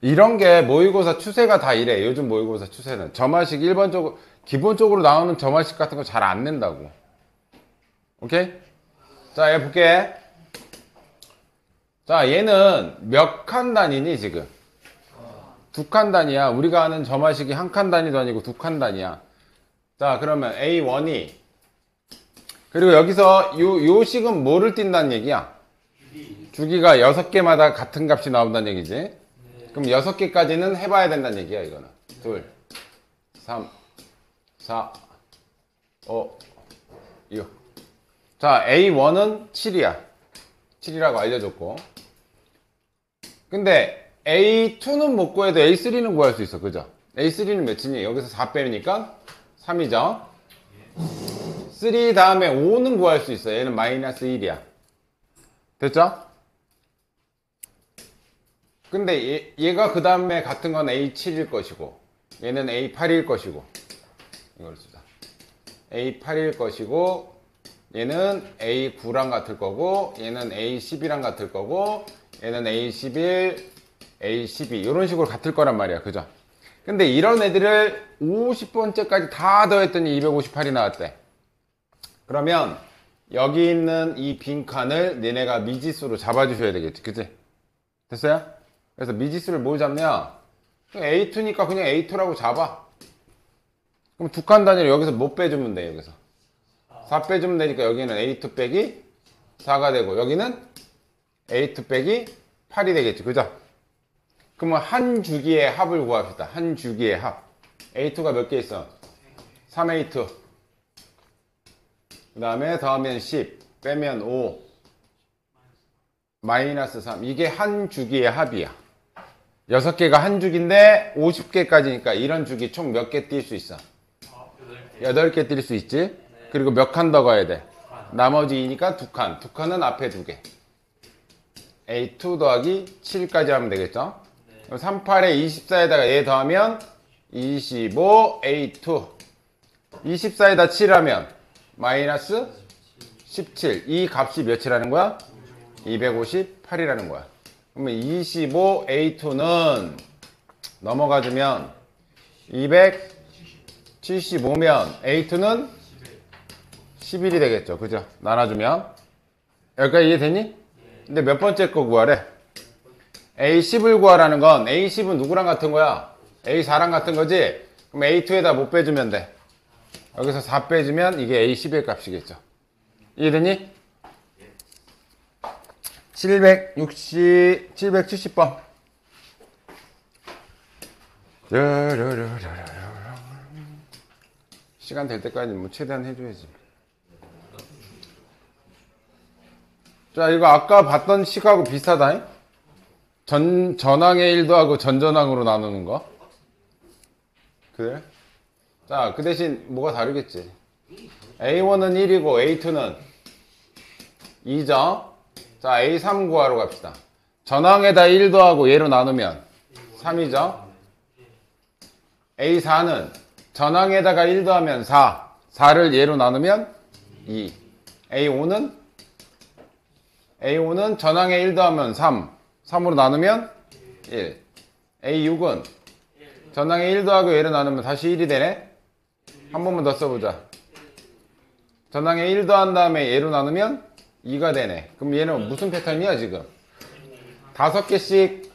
A: 이런 게 모의고사 추세가 다 이래. 요즘 모의고사 추세는. 점화식 기본적으로 나오는 점화식 같은 거 잘 안 낸다고. 오케이? 자, 얘 볼게. 자, 얘는 몇 칸 단위니, 지금? 2칸 단위야. 우리가 아는 점화식이 1칸 단위도 아니고 2칸 단위야. 자, 그러면 A1이. 그리고 여기서 요 식은 뭐를 띈다는 얘기야? 주기가 6개마다 같은 값이 나온다는 얘기지. 그럼 6개까지는 해봐야 된다는 얘기야, 이거는. 2, 3, 4, 5, 6. 자, A1은 7이야. 7이라고 알려줬고. 근데 A2는 못 구해도 A3는 구할 수 있어. 그죠? A3는 몇이니? 여기서 4 빼니까 3이죠? 3 다음에 5는 구할 수 있어. 얘는 마이너스 1이야. 됐죠? 근데 얘가 그 다음에 같은 건 A7일 것이고 얘는 A8일 것이고 이걸 쓰자. A8일 것이고 얘는 A9랑 같을 거고 얘는 A10이랑 같을 거고 얘는 A11, A12 이런 식으로 같을 거란 말이야. 그죠? 근데 이런 애들을 50번째까지 다 더했더니 258이 나왔대. 그러면 여기 있는 이 빈칸을 니네가 미지수로 잡아주셔야 되겠지. 그치? 됐어요? 그래서 미지수를 뭘 잡냐? A2니까 그냥 A2라고 잡아. 그럼 2칸 단위를 여기서 못 빼주면 돼. 여기서 4 빼주면 되니까 여기는 A2 빼기 4가 되고 여기는 A2 빼기 8이 되겠지. 그죠? 그러면 한 주기의 합을 구합시다. 한 주기의 합. A2가 몇 개 있어? 3A2. 그 다음에 더하면 10 빼면 5 마이너스 3. 이게 한 주기의 합이야. 6개가 한 주기인데 50개까지니까 이런 주기 총 몇 개 뛸 수 있어? 8개 뛸 수 있지. 그리고 몇 칸 더 가야 돼? 나머지 2니까 2칸. 2칸은 앞에 2개. A2 더하기 7까지 하면 되겠죠? 38에 24에다가 얘 더하면 25 A2. 24에다 7하면 마이너스 17. 이 값이 몇이라는 거야? 258이라는 거야. 그러면 25 A2는 넘어가주면 275면 A2는 11이 되겠죠. 그죠? 나눠주면. 여기까지 이해됐니? 근데 몇 번째 거 구하래? A10을 구하라는 건 A10은 누구랑 같은 거야? A4랑 같은 거지? 그럼 A2에다 못 빼주면 돼. 여기서 4 빼주면 이게 A10의 값이겠죠. 이해되니? 770번. 시간 될 때까지 뭐 최대한 해줘야지. 자, 이거 아까 봤던 식하고 비슷하다. 전항의 1도하고 전전항으로 나누는 거. 그래? 자, 그 대신 뭐가 다르겠지. A1은 1이고 A2는 2죠. 자, A3 구하러 갑시다. 전항에다 1 더하고 얘로 나누면 3이죠. A4는 전항에다가 1 더하면 4. 4를 얘로 나누면 2. A5는 전항에 1 더하면 3. 3으로 나누면 1. A6은 전항에 1 더하고 얘를 나누면 다시 1이 되네. 한 번만 더 써보자. 전항에 1 더한 다음에 얘로 나누면 2가 되네. 그럼 얘는 무슨 패턴이야 지금? 5개씩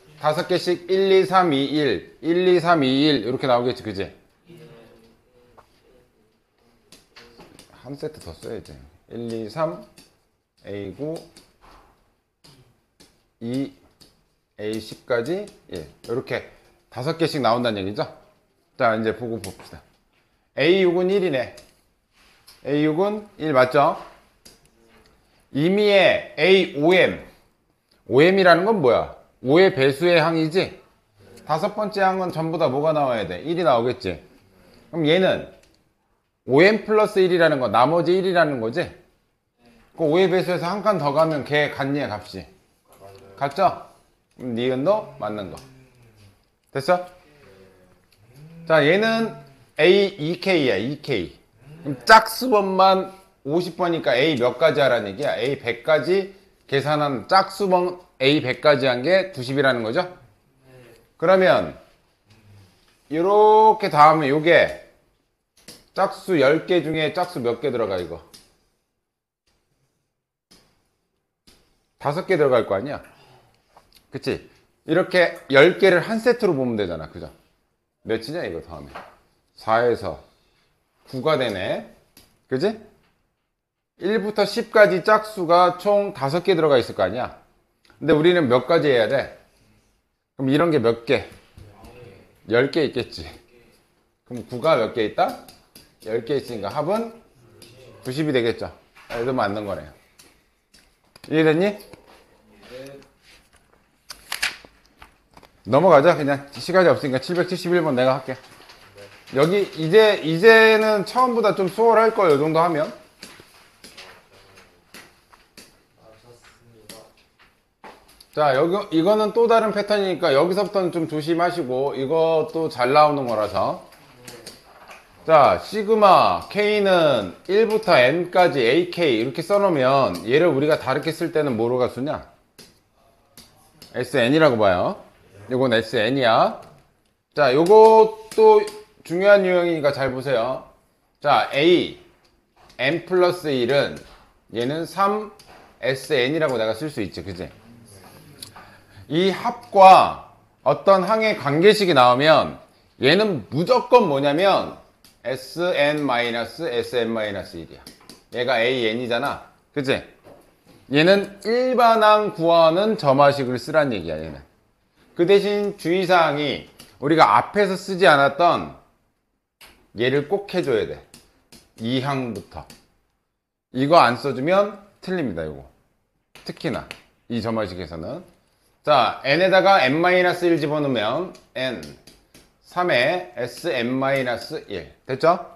A: 1, 2, 3, 2, 1 1, 2, 3, 2, 1 이렇게 나오겠지, 그지? 한 세트 더 써야지. 1, 2, 3 A9 2 A10까지 1 이렇게 5개씩 나온다는 얘기죠. 자, 이제 보고 봅시다. A6은 1이네. A6은 1 맞죠? 임의의 A5M. OM이라는 건 뭐야? 5의 배수의 항이지? 5번째 항은 전부 다 뭐가 나와야 돼? 1이 나오겠지? 그럼 얘는 5M 플러스 1이라는 건 나머지 1이라는 거지? 그 5의 배수에서 한 칸 더 가면 걔 같니, 값이? 같죠? 그럼 니은도 맞는 거. 됐어? 자, 얘는 A2K야, 2K. 그럼 짝수번만 50번이니까 A 몇 가지 하라는 얘기야? A 100까지 계산한 짝수번 A 100까지 한 게 90이라는 거죠? 그러면 이렇게 다음에 요게 짝수 10개 중에 짝수 몇 개 들어가 이거? 5개 들어갈 거 아니야? 그치? 이렇게 10개를 한 세트로 보면 되잖아. 그죠? 몇이냐 이거 다음에 4에서 9가 되네. 그지? 1부터 10까지 짝수가 총 5개 들어가 있을 거 아니야? 근데 우리는 몇 가지 해야 돼? 그럼 이런 게 몇 개? 10개 있겠지. 그럼 9가 몇 개 있다? 10개 있으니까 합은 90이 되겠죠. 얘도 맞는 거네요. 이해됐니? 넘어가자. 그냥 시간이 없으니까 771번 내가 할게. 여기 이제는 처음보다 좀 수월할 거예요. 이 정도 하면. 자, 이거는 또 다른 패턴이니까 여기서부터는 좀 조심하시고, 이것도 잘 나오는 거라서. 자, 시그마 K는 1부터 N까지 AK 이렇게 써놓으면 얘를 우리가 다르게 쓸 때는 뭐로가 쓰냐? SN이라고 봐요. 요건 SN이야. 자, 요것도 중요한 유형이니까 잘 보세요. 자, A, N 플러스 1은 얘는 3 SN이라고 내가 쓸 수 있지, 그지? 이 합과 어떤 항의 관계식이 나오면 얘는 무조건 뭐냐면 SN-SN-1이야. 얘가 AN이잖아. 그치? 얘는 일반항 구하는 점화식을 쓰란 얘기야, 얘는. 그 대신 주의사항이 우리가 앞에서 쓰지 않았던 얘를 꼭 해줘야 돼. 이 항부터. 이거 안 써주면 틀립니다, 이거. 특히나 이 점화식에서는. 자, n에다가 n-1 집어넣으면 n 3에 sn-1 됐죠?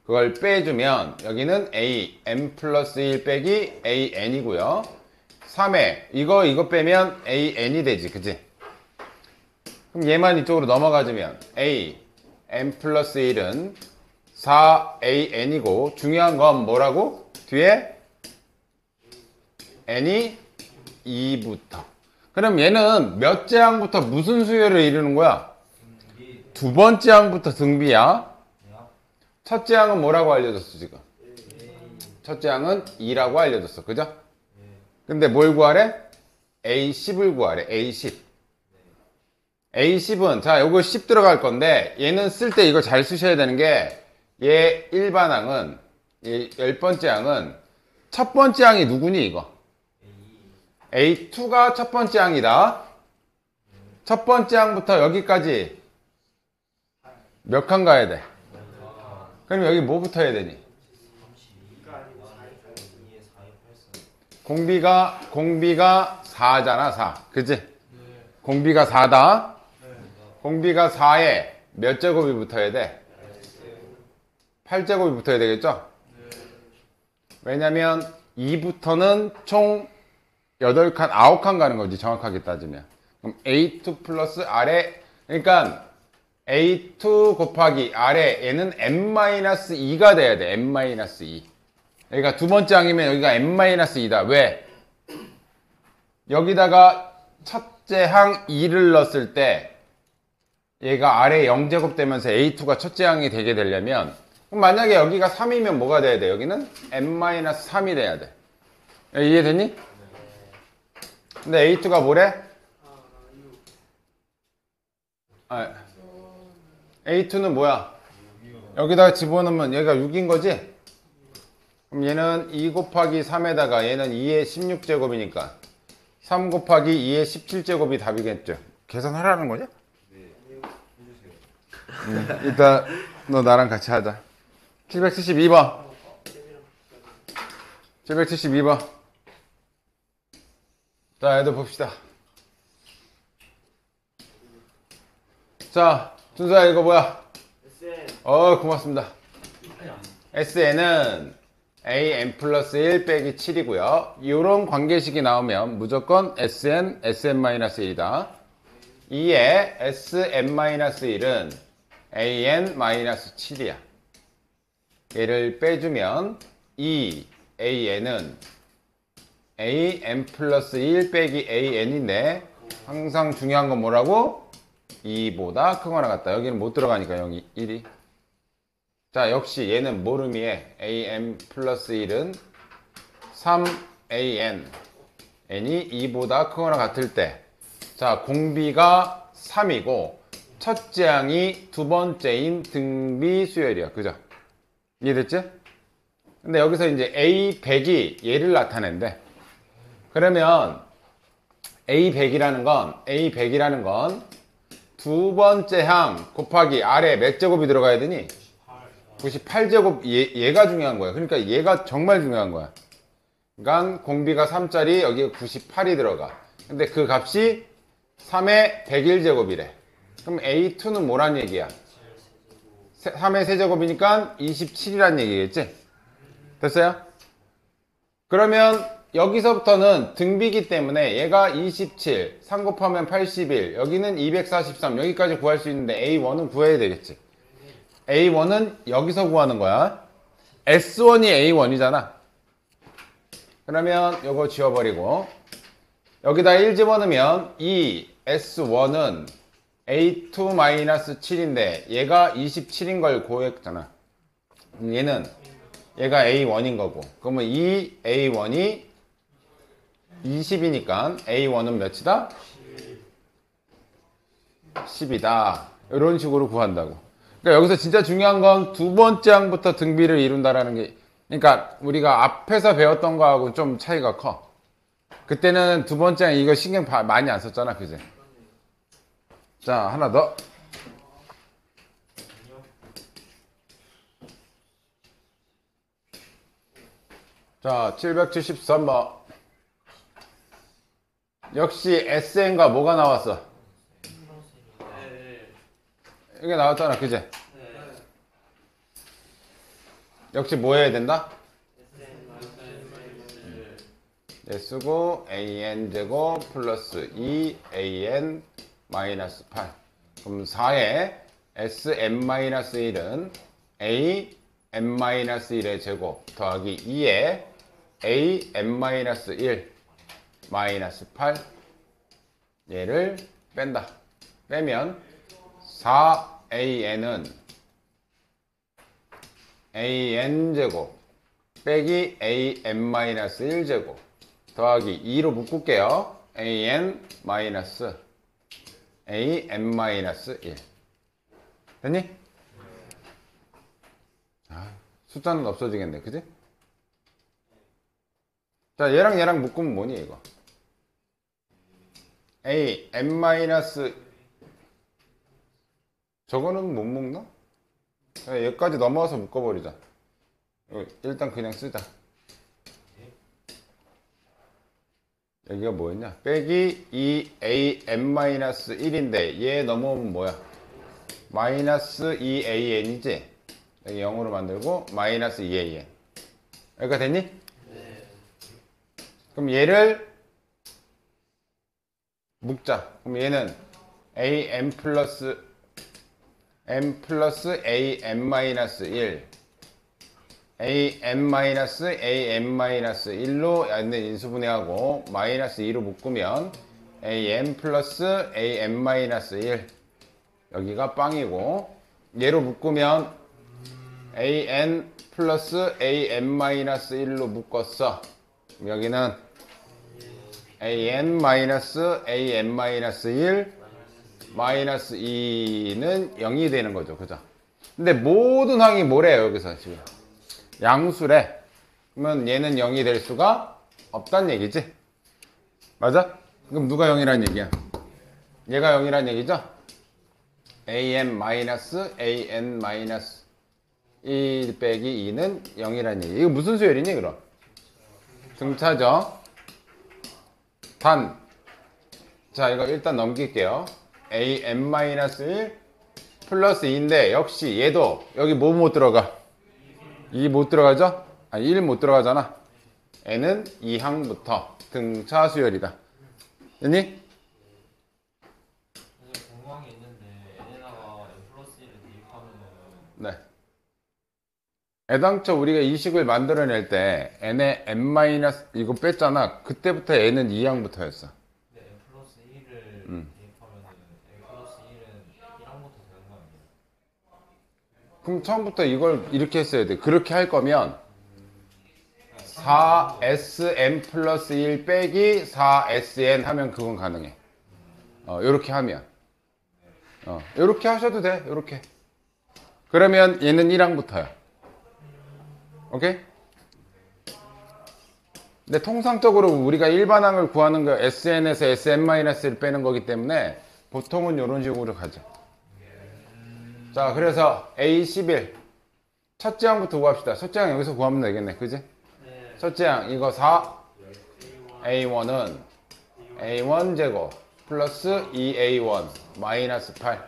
A: 그걸 빼주면 여기는 a n 플러스 1 빼기 a n이고요. 3에 이거 빼면 a n이 되지, 그치? 그럼 얘만 이쪽으로 넘어가주면 a n 플러스 1은 4 a n이고 중요한 건 뭐라고? 뒤에 n이 2부터. 그럼 얘는 몇째 항부터 무슨 수열을 이루는 거야? 두 번째 항부터 등비야. 첫째 항은 뭐라고 알려줬어, 지금? 첫째 항은 2라고 알려줬어, 그죠? 근데 뭘 구하래? A10을 구하래, A10. A10은, 자, 요거 10 들어갈 건데, 얘는 쓸 때 이거 잘 쓰셔야 되는 게, 얘 일반항은, 얘 10번째 항은 첫 번째 항이 누구니 이거? A2가 첫 번째 항이다. 첫 번째 항부터 여기까지 몇 칸 가야 돼? 그럼 여기 뭐부터 해야 되니? 공비가 4잖아, 4. 그치? 공비가 4다. 공비가 4에 몇 제곱이 붙어야 돼? 8제곱이 붙어야 되겠죠? 왜냐면 2부터는 총 8칸, 9칸 가는 거지, 정확하게 따지면. 그럼 A2 플러스 아래, 그러니까 A2 곱하기 아래 얘는 n-2가 돼야 돼. n-2. 그러니까 두 번째 항이면 여기가 n-2다. 왜? 여기다가 첫째 항 2를 넣었을 때 얘가 아래 0제곱 되면서 A2가 첫째 항이 되게 되려면, 그럼 만약에 여기가 3이면 뭐가 돼야 돼? 여기는 n-3이 돼야 돼. 이해되니? 근데 A2가 뭐래? A2는 뭐야? 여기다가 집어넣으면 얘가 6인 거지? 그럼 얘는 2 곱하기 3에다가 얘는 2의 16제곱이니까 3 곱하기 2의 17제곱이 답이겠죠? 계산하라는 거냐? 이따 너 나랑 같이 하자. 772번. 772번. 자, 애들 봅시다. 자, 준서야 이거 뭐야? 고맙습니다. SN은 AN 플러스 1 빼기 7이고요. 이런 관계식이 나오면 무조건 SN, SN-1이다. 2에 SN-1은 AN-7이야. 얘를 빼주면 2AN은 AN 플러스 1 빼기 AN인데 항상 중요한 건 뭐라고? 2보다 크거나 같다. 여기는 못 들어가니까 여기 1이. 자, 역시 얘는 뭘 의미해? AN 플러스 1은 3AN. n이 2보다 크거나 같을 때. 자, 공비가 3이고 첫째 항이 두 번째인 등비 수열이야. 그죠? 이해됐지? 근데 여기서 이제 A100이 얘를 나타낸대. 그러면 A100이라는 건 두 번째 항 곱하기 아래 몇 제곱이 들어가야 되니? 98제곱. 얘가 중요한 거야. 그러니까 얘가 정말 중요한 거야. 그러니까 공비가 3짜리 여기에 98이 들어가. 근데 그 값이 3의 101제곱이래. 그럼 A2는 뭐란 얘기야? 3의 세제곱이니까 27이란 얘기겠지? 됐어요? 그러면 여기서부터는 등비기 때문에 얘가 27, 3 곱하면 81, 여기는 243, 여기까지 구할 수 있는데 A1은 구해야 되겠지. A1은 여기서 구하는 거야. S1이 A1이잖아. 그러면 요거 지워버리고 여기다 1 집어넣으면 이 S1은 A2-7인데 얘가 27인 걸 구했잖아. 얘가 A1인 거고. 그러면 이 A1이 20이니까 A1은 몇이다? 10이다. 이런 식으로 구한다고. 그러니까 여기서 진짜 중요한 건 두 번째 항부터 등비를 이룬다라는 게, 그러니까 우리가 앞에서 배웠던 거하고 좀 차이가 커. 그때는 두 번째 항 이거 신경 많이 안 썼잖아. 그지? 자, 하나 더. 자, 773번. 역시 SN과 뭐가 나왔어? 이게 나왔잖아. 그지? 역시 뭐 해야 된다? 쓰고 AN제곱 플러스 2AN 마이너스 8. 그럼 4에 SN-1은 AN-1의 제곱 더하기 2에 AN-1 마이너스 8. 얘를 뺀다. 빼면 4AN은 AN제곱 빼기 AN-1제곱 더하기 2로 묶을게요. AN-1 됐니? 숫자는 없어지겠네, 그지? 자, 얘랑 묶으면 뭐니, 이거? a n 마이너스 저거는 못 묶나? 자, 여기까지 넘어와서 묶어버리자. 일단 그냥 쓰자. 여기가 뭐였냐? 빼기 2an-1인데 얘 넘어오면 뭐야? 마이너스 2an이지? 여기 0으로 만들고 마이너스 2an. 여기가 됐니?
B: 네.
A: 그럼 얘를 묶자. 그럼 얘는 an 플러스 m 플러스 an 마이너스 1 an 마이너스 am 마이너스 1로 있는 인수분해하고 마이너스 2로 묶으면 am 플러스 am 마이너스 1 여기가 빵이고 얘로 묶으면 an 플러스 am 마이너스 1로 묶었어. 여기는 an 마이너스 am 마이너스 1 마이너스 2는 0이 되는 거죠. 그죠? 근데 모든 항이 뭐래요, 여기서 지금? 양수래. 그러면 얘는 0이 될 수가 없단 얘기지? 맞아? 그럼 누가 0이란 얘기야? 얘가 0이란 얘기죠? an 마이너스 an 마이너스 1 빼기 2는 0이란 얘기. 이거 무슨 수열이니, 그럼? 등차죠? 단. 자, 이거 일단 넘길게요. an-1 플러스 2인데 역시 얘도 여기 뭐 못 들어가? 2 못 들어가죠? 아니 1 못 들어가잖아. n은 2항부터 등차 수열이다. 됐니?
B: 이제 궁금한 게 있는데 n에다가 n 플러스 1을 대입하면은
A: 네. 애당초 우리가 이 식을 만들어낼 때 n에 n- 이거 뺐잖아. 그때부터 n은 2항부터였어.
B: 근데 n 플러스 1을 대입하면은 n 플러스 1은 1항부터 되는 거 아니에요?
A: 그럼 처음부터 이걸 이렇게 했어야 돼. 그렇게 할 거면 4sn 플러스 1 빼기 4sn 하면 그건 가능해. 요렇게 하면. 요렇게 하셔도 돼. 요렇게. 그러면 얘는 1항부터야. 오케이? 근데 통상적으로 우리가 일반항을 구하는 거 sn에서 sn-를 빼는 거기 때문에 보통은 이런 식으로 가죠. 자, 그래서 A11 첫째 항부터 구합시다. 첫째 항 여기서 구하면 되겠네. 그지?
B: 네.
A: 첫째 항 이거 4 A1은 A1 제곱 플러스 2A1 마이너스 8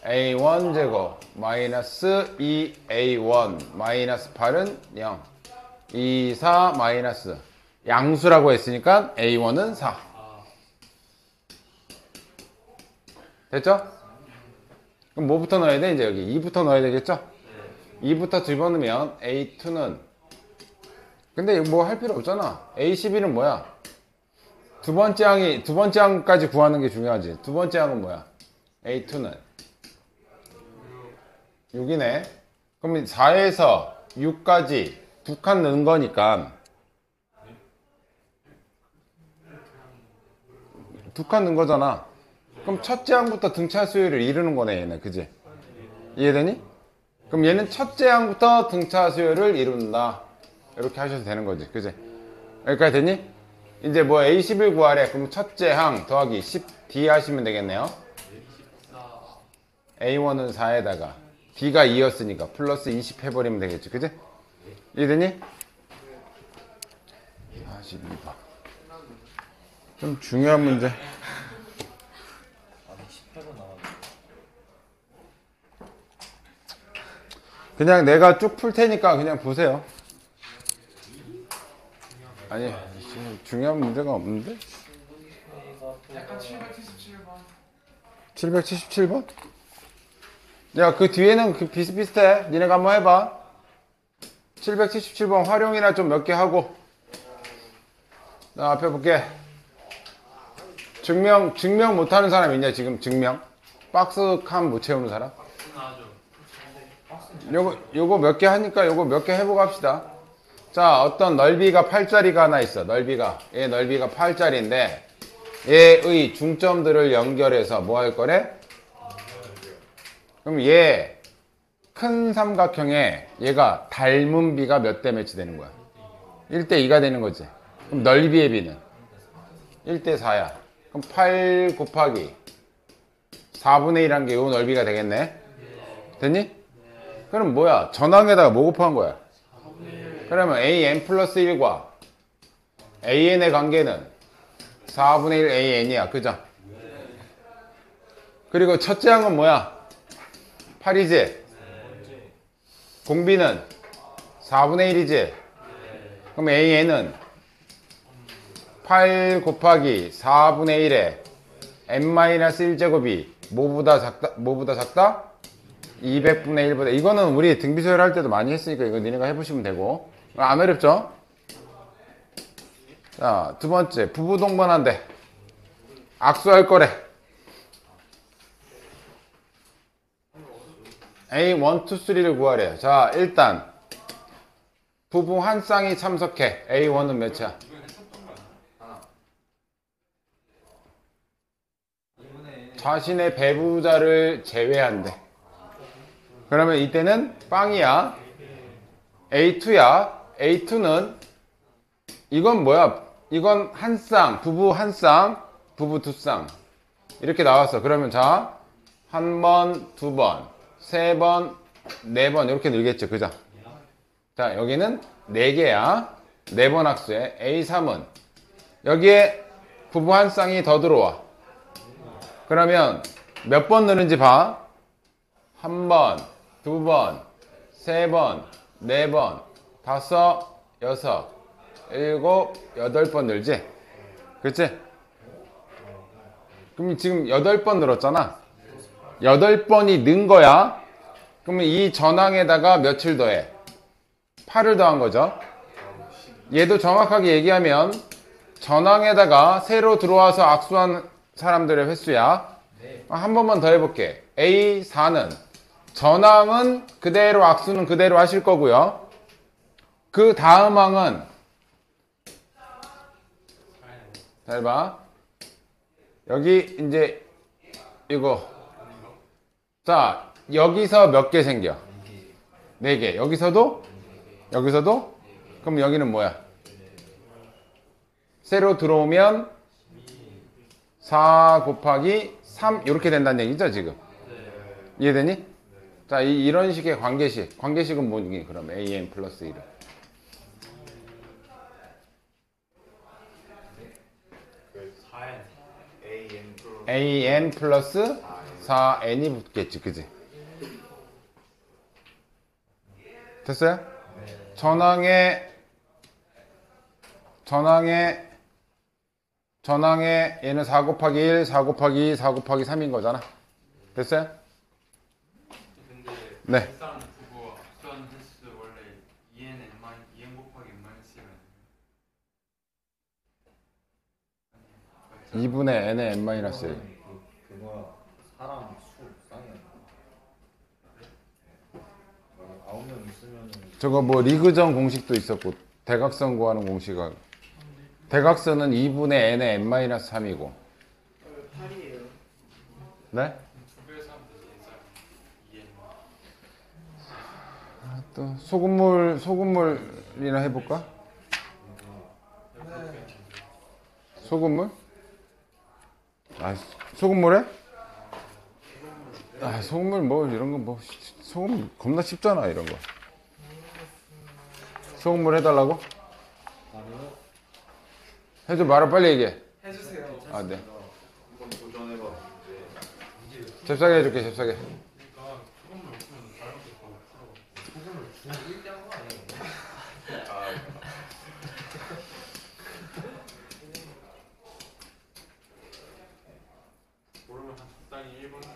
A: A1 제곱 마이너스 2A1 마이너스 8은 0 2, 4 마이너스 양수라고 했으니까 A1은 4 됐죠? 그럼 뭐부터 넣어야 돼? 이제 여기 2부터 넣어야 되겠죠? 2부터 집어넣으면 A2는 근데 이거 뭐 할 필요 없잖아. A11은 뭐야? 두 번째 항까지 구하는 게 중요하지. 두 번째 항은 뭐야? A2는 6이네. 그럼 4에서 6까지 두 칸 넣은 거니까 두 칸 넣은 거잖아. 그럼 첫째 항부터 등차 수열을 이루는 거네, 얘는. 그지? 이해되니? 그럼 얘는 첫째 항부터 등차 수열을 이룬다. 이렇게 하셔도 되는 거지. 그지? 여기까지 됐니? 이제 뭐 A11 구하래. 그럼 첫째 항 더하기 10D 하시면 되겠네요. A1은 4에다가 D가 2였으니까 플러스 20 해버리면 되겠지. 그지? 이해되니? 42번. 좀 중요한 문제.
B: 아직 18번 남았네.
A: 그냥 내가 쭉 풀 테니까 그냥 보세요. 아니, 중요한 문제가 없는데?
B: 약간
A: 777번? 야, 그 뒤에는 그 비슷비슷해. 니네가 한번 해봐. 777번 활용이나 좀 몇 개 하고. 나 앞에 볼게. 증명 못하는 사람 있냐, 지금 증명? 박스 칸 못 채우는 사람? 요거 몇 개 하니까 요거 몇 개 해보고 합시다. 자, 어떤 넓이가 8짜리가 하나 있어. 얘 넓이가 8짜리인데, 얘의 중점들을 연결해서 뭐 할 거래? 그럼 얘 큰 삼각형에 얘가 닮은 비가 몇 대 몇이 되는 거야? 1대 2가 되는 거지. 그럼 넓이의 비는 1대 4야. 그럼 8 곱하기 4분의 1한 게 요 넓이가 되겠네. 됐니? 그럼 뭐야? 전항에다가 뭐 곱한 거야? 그러면 an 플러스 1과 an의 관계는 4분의 1 an이야. 그죠? 그리고 첫째 항은 뭐야? 8이지? 공비는 4분의 1이지? 그럼 an은 8 곱하기 4분의 1에 n-1제곱이 뭐보다 작다? 200분의 1보다. 이거는 우리 등비서열 할 때도 많이 했으니까 이거 니네가 해보시면 되고. 안 어렵죠? 자, 두 번째. 부부동반한데 악수할 거래. A1, 2, 3를 구하래요. 자, 일단 부부 한 쌍이 참석해. A1은 몇이야? 자신의 배부자를 제외한대. 그러면 이때는 빵이야. A2야. A2는 이건 뭐야? 이건 한 쌍, 부부 한 쌍, 부부 두 쌍. 이렇게 나왔어. 그러면 자, 한 번, 두 번, 세 번, 네 번 이렇게 늘겠죠. 그죠? 자, 여기는 네 개야. 네 번 학수에 A3은 여기에 부부 한 쌍이 더 들어와. 그러면 몇 번 느는지 봐. 한 번, 두 번, 세 번, 네 번, 다섯, 여섯, 일곱, 여덟 번 늘지? 그치? 그럼 지금 8번 늘었잖아. 8번이 는 거야. 그러면 이 전항에다가 며칠 더해? 8을 더한 거죠. 얘도 정확하게 얘기하면 전항에다가 새로 들어와서 악수한 사람들의 횟수야. 한 번만 더 해볼게. A4는 전항은 그대로 악수는 그대로 하실 거고요. 그 다음 항은 잘 봐. 여기 이제 이거 자 여기서 몇 개 생겨? 4개. 여기서도? 그럼 여기는 뭐야? 새로 들어오면 4 곱하기 3 이렇게 된다는 얘기죠 지금. 이해되니? 자 이런 식의 관계식은 뭐니? 그럼 an 플러스 1은 an 플러스 4n이 붙겠지. 그지? 됐어요? 전항에 얘는 4 곱하기 1, 4 곱하기 2, 4 곱하기 3인 거잖아. 됐어요?
D: 근데
A: 네.
D: 일단 그거 악수하는 횟수 원래 2n 곱하기 n-1이면
A: 2분의 n의 n-1.
E: 그거 사람 수 쌍이야. 9명 있으면은
A: 저거 뭐 리그전 공식도 있었고 대각선 구하는 공식은 대각선은 2분의 n의 n-3이고
C: 8이에요.
A: 네?
D: 2배에서 하면 되지 2n
A: 또 소금물이나 해볼까? 소금물? 아 소금물에? 아 소금물 뭐 이런 거 뭐 소금 겁나 쉽잖아 이런 거. 소금물 해달라고? 해줘 말아 빨리 얘기해.
C: 해주세요.
A: 아 네.
E: 한번 도전해봐.
A: 잽싸게 해줄게 잽싸게.
D: 모르면 한 적당히 1번 정도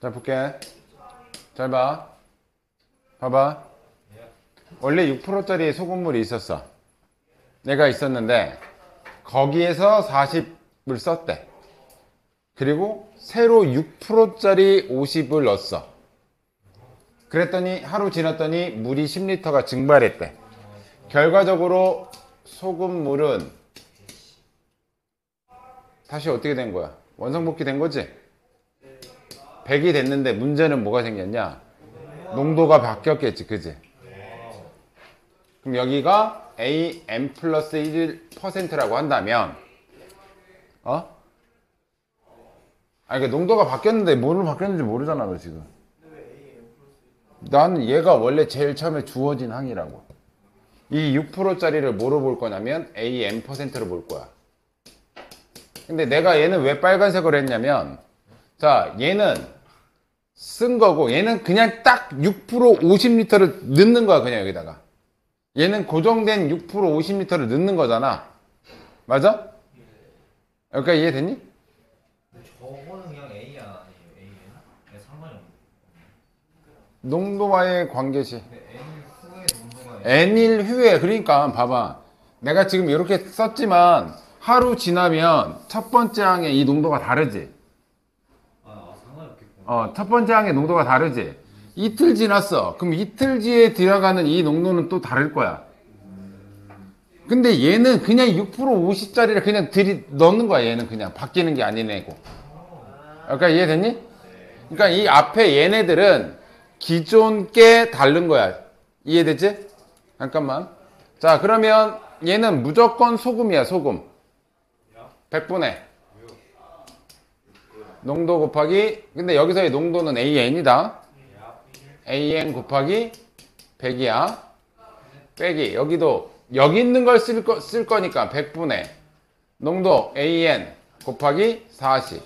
A: 자 볼게. 잘 봐. 봐봐. 원래 6%짜리 소금물이 있었어. 내가 있었는데 거기에서 40을 썼대. 그리고 새로 6%짜리 50을 넣었어. 그랬더니 하루 지났더니 물이 10리터가 증발했대. 결과적으로 소금물은 다시 어떻게 된 거야? 원상복귀 된 거지? 100이 됐는데 문제는 뭐가 생겼냐? 농도가 바뀌었겠지, 그지? 그럼 여기가 AM 플러스 1%라고 한다면, 아니, 농도가 바뀌었는데 뭐로 바뀌었는지 모르잖아, 너 지금. 나는 얘가 원래 제일 처음에 주어진 항이라고. 이 6%짜리를 뭐로 볼 거냐면 AM%로 볼 거야. 근데 내가 얘는 왜 빨간색으로 했냐면, 자, 얘는 쓴 거고, 얘는 그냥 딱 6% 50리터를 넣는 거야, 그냥 여기다가. 얘는 고정된 6% 50리터를 넣는 거잖아. 맞아? 여기까지 이해됐니?
B: 저거는 그냥 A 아니에요? A는? 네, 상관이 없는.
A: 농도와의 관계시.
B: 근데 N 후의 농도가
A: N일 후에, 그러니까 봐봐. 내가 지금 이렇게 썼지만 하루 지나면 첫 번째 항의 이 농도가 다르지.
B: 상관이 없겠구나.
A: 첫 번째 항의 농도가 다르지. 이틀 지났어. 그럼 이틀 뒤에 들어가는 이 농도는 또 다를 거야. 근데 얘는 그냥 6% 50짜리를 그냥 넣는 거야. 얘는 그냥 바뀌는 게 아닌 애고. 그러니까 이해됐니? 그러니까 이 앞에 얘네들은 기존 게 다른 거야. 이해됐지? 잠깐만. 자, 그러면 얘는 무조건 소금이야, 소금. 100분의 농도 곱하기, 근데 여기서의 농도는 AN이다. AN 곱하기 100이야. 빼기, 여기도 여기 있는 걸 쓸 거니까 100분의 농도 AN 곱하기 40.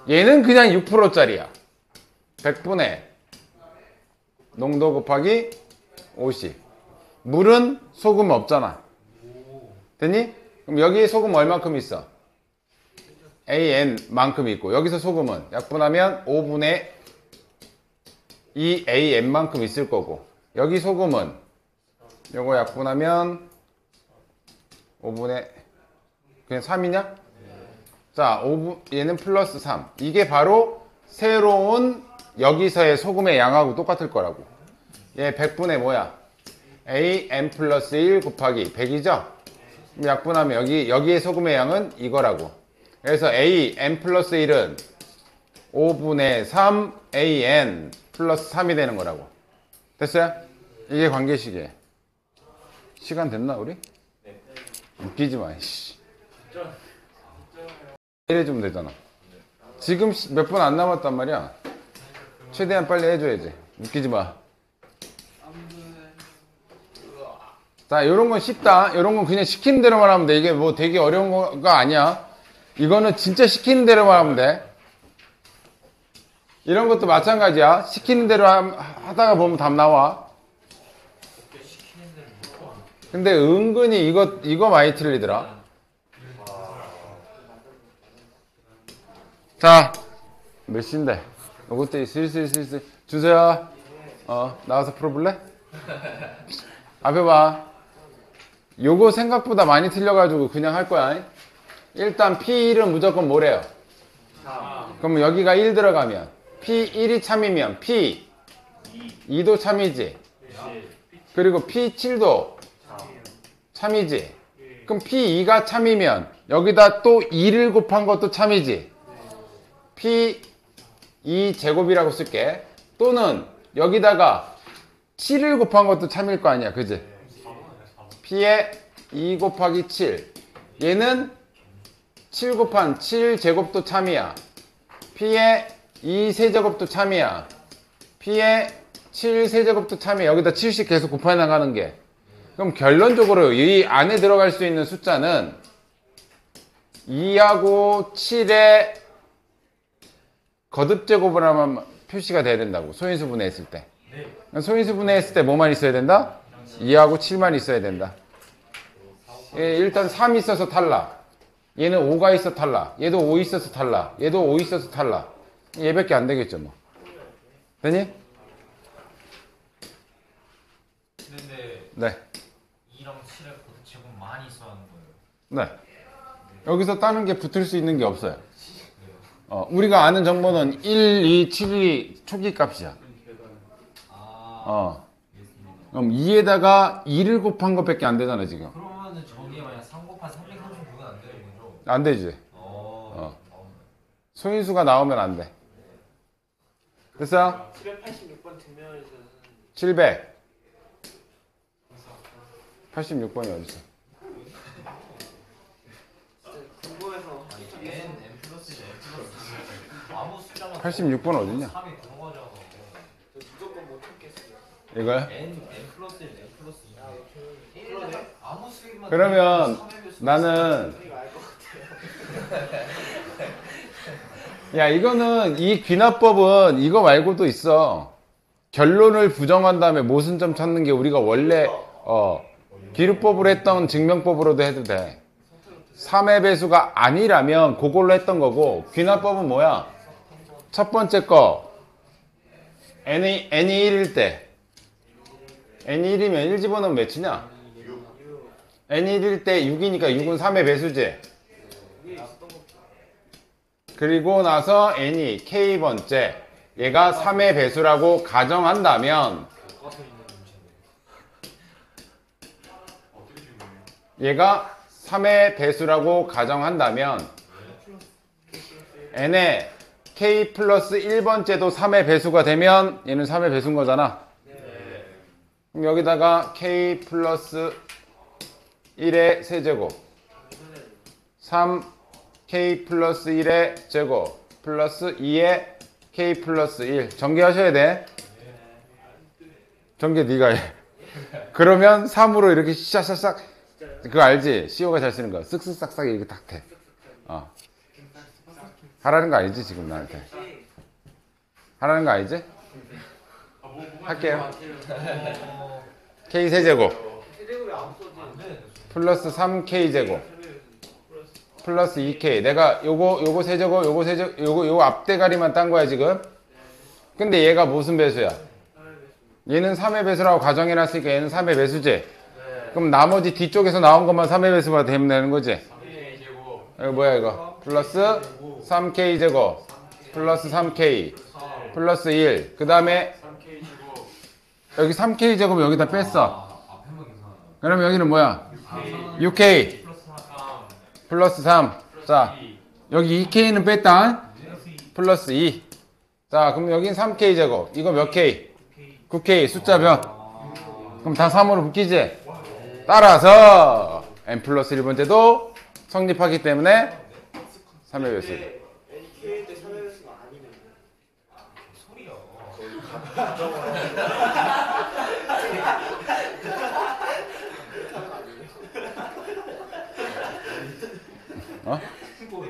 A: 얘는 그냥 6%짜리야. 100분의 농도 곱하기 50. 물은 소금 없잖아. 됐니? 그럼 여기 소금 얼만큼 있어? AN만큼 있고, 여기서 소금은 약분하면 5분의 2 AN만큼 있을 거고, 여기 소금은 요거 약분하면 5분의 그냥 3이냐? 자, 5분, 얘는 플러스 3. 이게 바로 새로운 여기서의 소금의 양하고 똑같을 거라고. 얘 100분의 뭐야? AN 플러스 1 곱하기 100이죠? 약분하면 여기의 소금의 양은 이거라고. 그래서 AN 플러스 1은 5분의 3 AN 플러스 3이 되는 거라고. 됐어요? 이게 관계식이에요. 시간 됐나 우리? 네. 웃기지 마. 씨. 이래주면 되잖아. 지금 몇 분 안 남았단 말이야. 최대한 빨리 해줘야지. 웃기지 마. 자, 요런 건 쉽다. 요런 건 그냥 시키는 대로만 하면 돼. 이게 뭐 되게 어려운 거가 아니야. 이거는 진짜 시키는 대로만 하면 돼. 이런 것도 마찬가지야. 시키는 대로 하다가 보면 답 나와. 근데 은근히 이거 많이 틀리더라. 자, 몇 시인데? 요것도 슬슬 주세요. 나와서 풀어볼래? 앞에 봐. 요거 생각보다 많이 틀려가지고 그냥 할 거야. 일단 P1은 무조건 뭐래요? 그럼 여기가 1 들어가면 P1이 참이면 P2도 참이지. 그리고 P7도 참이지. 그럼 P2가 참이면 여기다 또 2를 곱한 것도 참이지. P2 제곱이라고 쓸게. 또는 여기다가 7을 곱한 것도 참일 거 아니야. 그지? P에 2 곱하기 7. 얘는 7 곱한 7 제곱도 참이야. P에 2 세제곱도 참이야. P에 7 세제곱도 참이야. 여기다 7씩 계속 곱해 나가는 게. 그럼 결론적으로 이 안에 들어갈 수 있는 숫자는 2하고 7의 거듭제곱을 하면 표시가 돼야 된다고. 소인수 분해했을 때. 소인수 분해했을 때 뭐만 있어야 된다? 2하고 7만 있어야 된다. 일단 3 있어서 탈락. 얘는 5가 있어 탈락. 얘도 5 있어서 탈락. 얘도 5 있어서 탈락. 얘밖에 안 되겠죠 뭐. 되니?
B: 근데
A: 네.
B: 2랑 7의 거듭제곱 많이 있어야 하는 거예요.
A: 네. 여기서 따는 게 붙을 수 있는 게 없어요. 우리가 아는 정보는 1, 2, 7이 초기 값이야.
B: 아, 알겠습니다.
A: 그럼 2에다가 2를 곱한 것밖에 안 되잖아 지금.
B: 그러면은 저기에 만약 3 곱한 339는 안 되는 거죠?
A: 안 되지. 소인수가 나오면 안 돼. 됐어?
C: 786번 뒷면에서는
A: 700. 86번이 어딨어?
C: 진짜 궁금해서
B: 아니 n 플러스 n 플러스 아무 숫자가
A: 86번 어딨냐?
B: 3이 그런 거잖아.
C: 저 무조건 못 참겠어요.
A: 이거야?
B: n 플러스 1 n 플러스 2 1 아무 수익만
A: 그러면
B: 3의 배수
A: 나는
C: 이거 알 것 같아요.
A: 야 이거는 이 귀납법은 이거 말고도 있어. 결론을 부정한 다음에 모순점 찾는 게 우리가 원래 기루법으로 했던 증명법으로도 해도 돼. 3의 배수가 아니라면 그걸로 했던 거고, 귀납법은 뭐야? 첫 번째 거 n이 1일 때 n이 1이면 1 집어넣으면 몇이냐? n이 1일 때 6이니까 6은 3의 배수지. 그리고 나서 n이 k번째, 얘가 3의 배수라고 가정한다면 얘가 3의 배수라고 가정한다면 n의 k 플러스 1번째도 3의 배수가 되면 얘는 3의 배수인 거잖아. 그럼 여기다가 k 플러스 1의 세제곱 3k 플러스 1의 제곱 플러스 2의 k 플러스 1 전개하셔야 돼. 전개 네가 해. 그러면 3으로 이렇게 샤샤샥, 그거 알지? CO가 잘 쓰는 거 쓱쓱싹싹 이렇게 딱 돼. 하라는 거 아니지 지금 나한테? 하라는 거 아니지? 할게요. k 세제곱
C: 세제곱이 안 써지.
A: 플러스 3k 제곱 플러스 2k. 내가 요거 세제곱 요거 앞대가리만 딴 거야 지금. 근데 얘가 무슨 배수야? 얘는 3의 배수라고 가정해놨으니까 얘는 3의 배수지. 그럼 나머지 뒤쪽에서 나온 것만 3의 배수가 되면 되는 거지. 이거 뭐야 이거? 플러스 3k 제곱 플러스 3k 플러스 1. 그 다음에 여기 3k 제곱 여기다 뺐어. 그러면 여기는 뭐야? 6k 플러스 3. 자, 여기 2k는 뺐다. 플러스 2. 자, 그럼 여긴 3k 제곱. 이거 몇 k? 9k. 숫자 몇? 그럼 다 3으로 묶이지? 따라서 n 플러스 1번째도 성립하기 때문에 3의 배수.
C: NK일 때 3의 배수가 아니면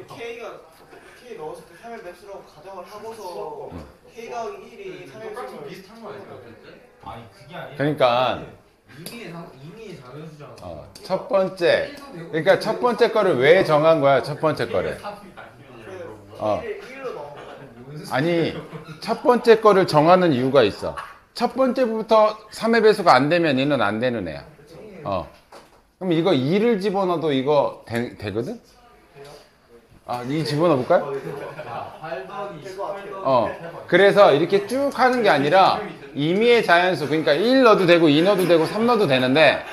C: K가 K 넣었을 때 3의 배수라고 가정을 하고서 K가 1이 3의 배수를
D: 비슷한 거 아니야?
B: 아니 그게 아니라
A: 그러니까
B: 이미 자연수잖아.
A: 첫 번째, 그러니까 첫 번째 거를 왜 정한 거야? 첫 번째 거를.
C: 1로 넣은 거야.
A: 아니, 첫 번째 거를 정하는 이유가 있어. 첫 번째부터 3의 배수가 안 되면 얘는 안 되는 애야. 그럼 이거 2를 집어넣어도 이거 되거든? 아, 2 집어넣어 볼까요?
B: 8 더하기
C: 될 것 같아요.
A: 그래서 이렇게 쭉 하는 게 아니라 임의의 자연수, 그러니까 1 넣어도 되고 2 넣어도 되고 3 넣어도 되는데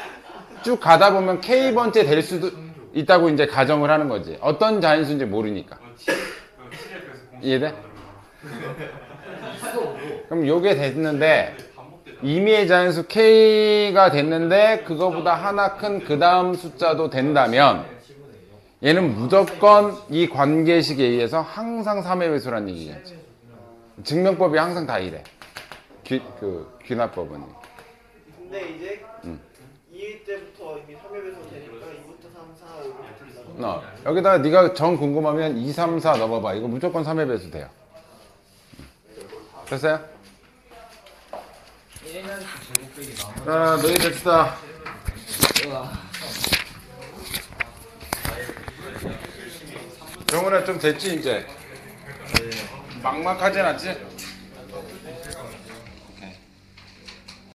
A: 쭉 가다 보면 K번째 될 수도 있다고 이제 가정을 하는 거지. 어떤 자연수인지 모르니까. 이해돼? 그럼 요게 됐는데 임의의 자연수 K가 됐는데 그거보다 하나 큰 그 다음 숫자도 된다면 얘는 무조건 이 관계식에 의해서 항상 3의 배수라는 얘기겠지. 증명법이 항상 다 이래. 귀납법은.
C: 근데 이제 2일 때부터 이미 3의 배수가 되니까 2부터 3, 4, 5 이렇게
A: 여기다가 네가 정 궁금하면 2, 3, 4 넣어봐. 이거 무조건 3의 배수 돼요. 됐어요? 자, 너희 됐다. 정훈아 좀 됐지 이제? 막막하진 않지?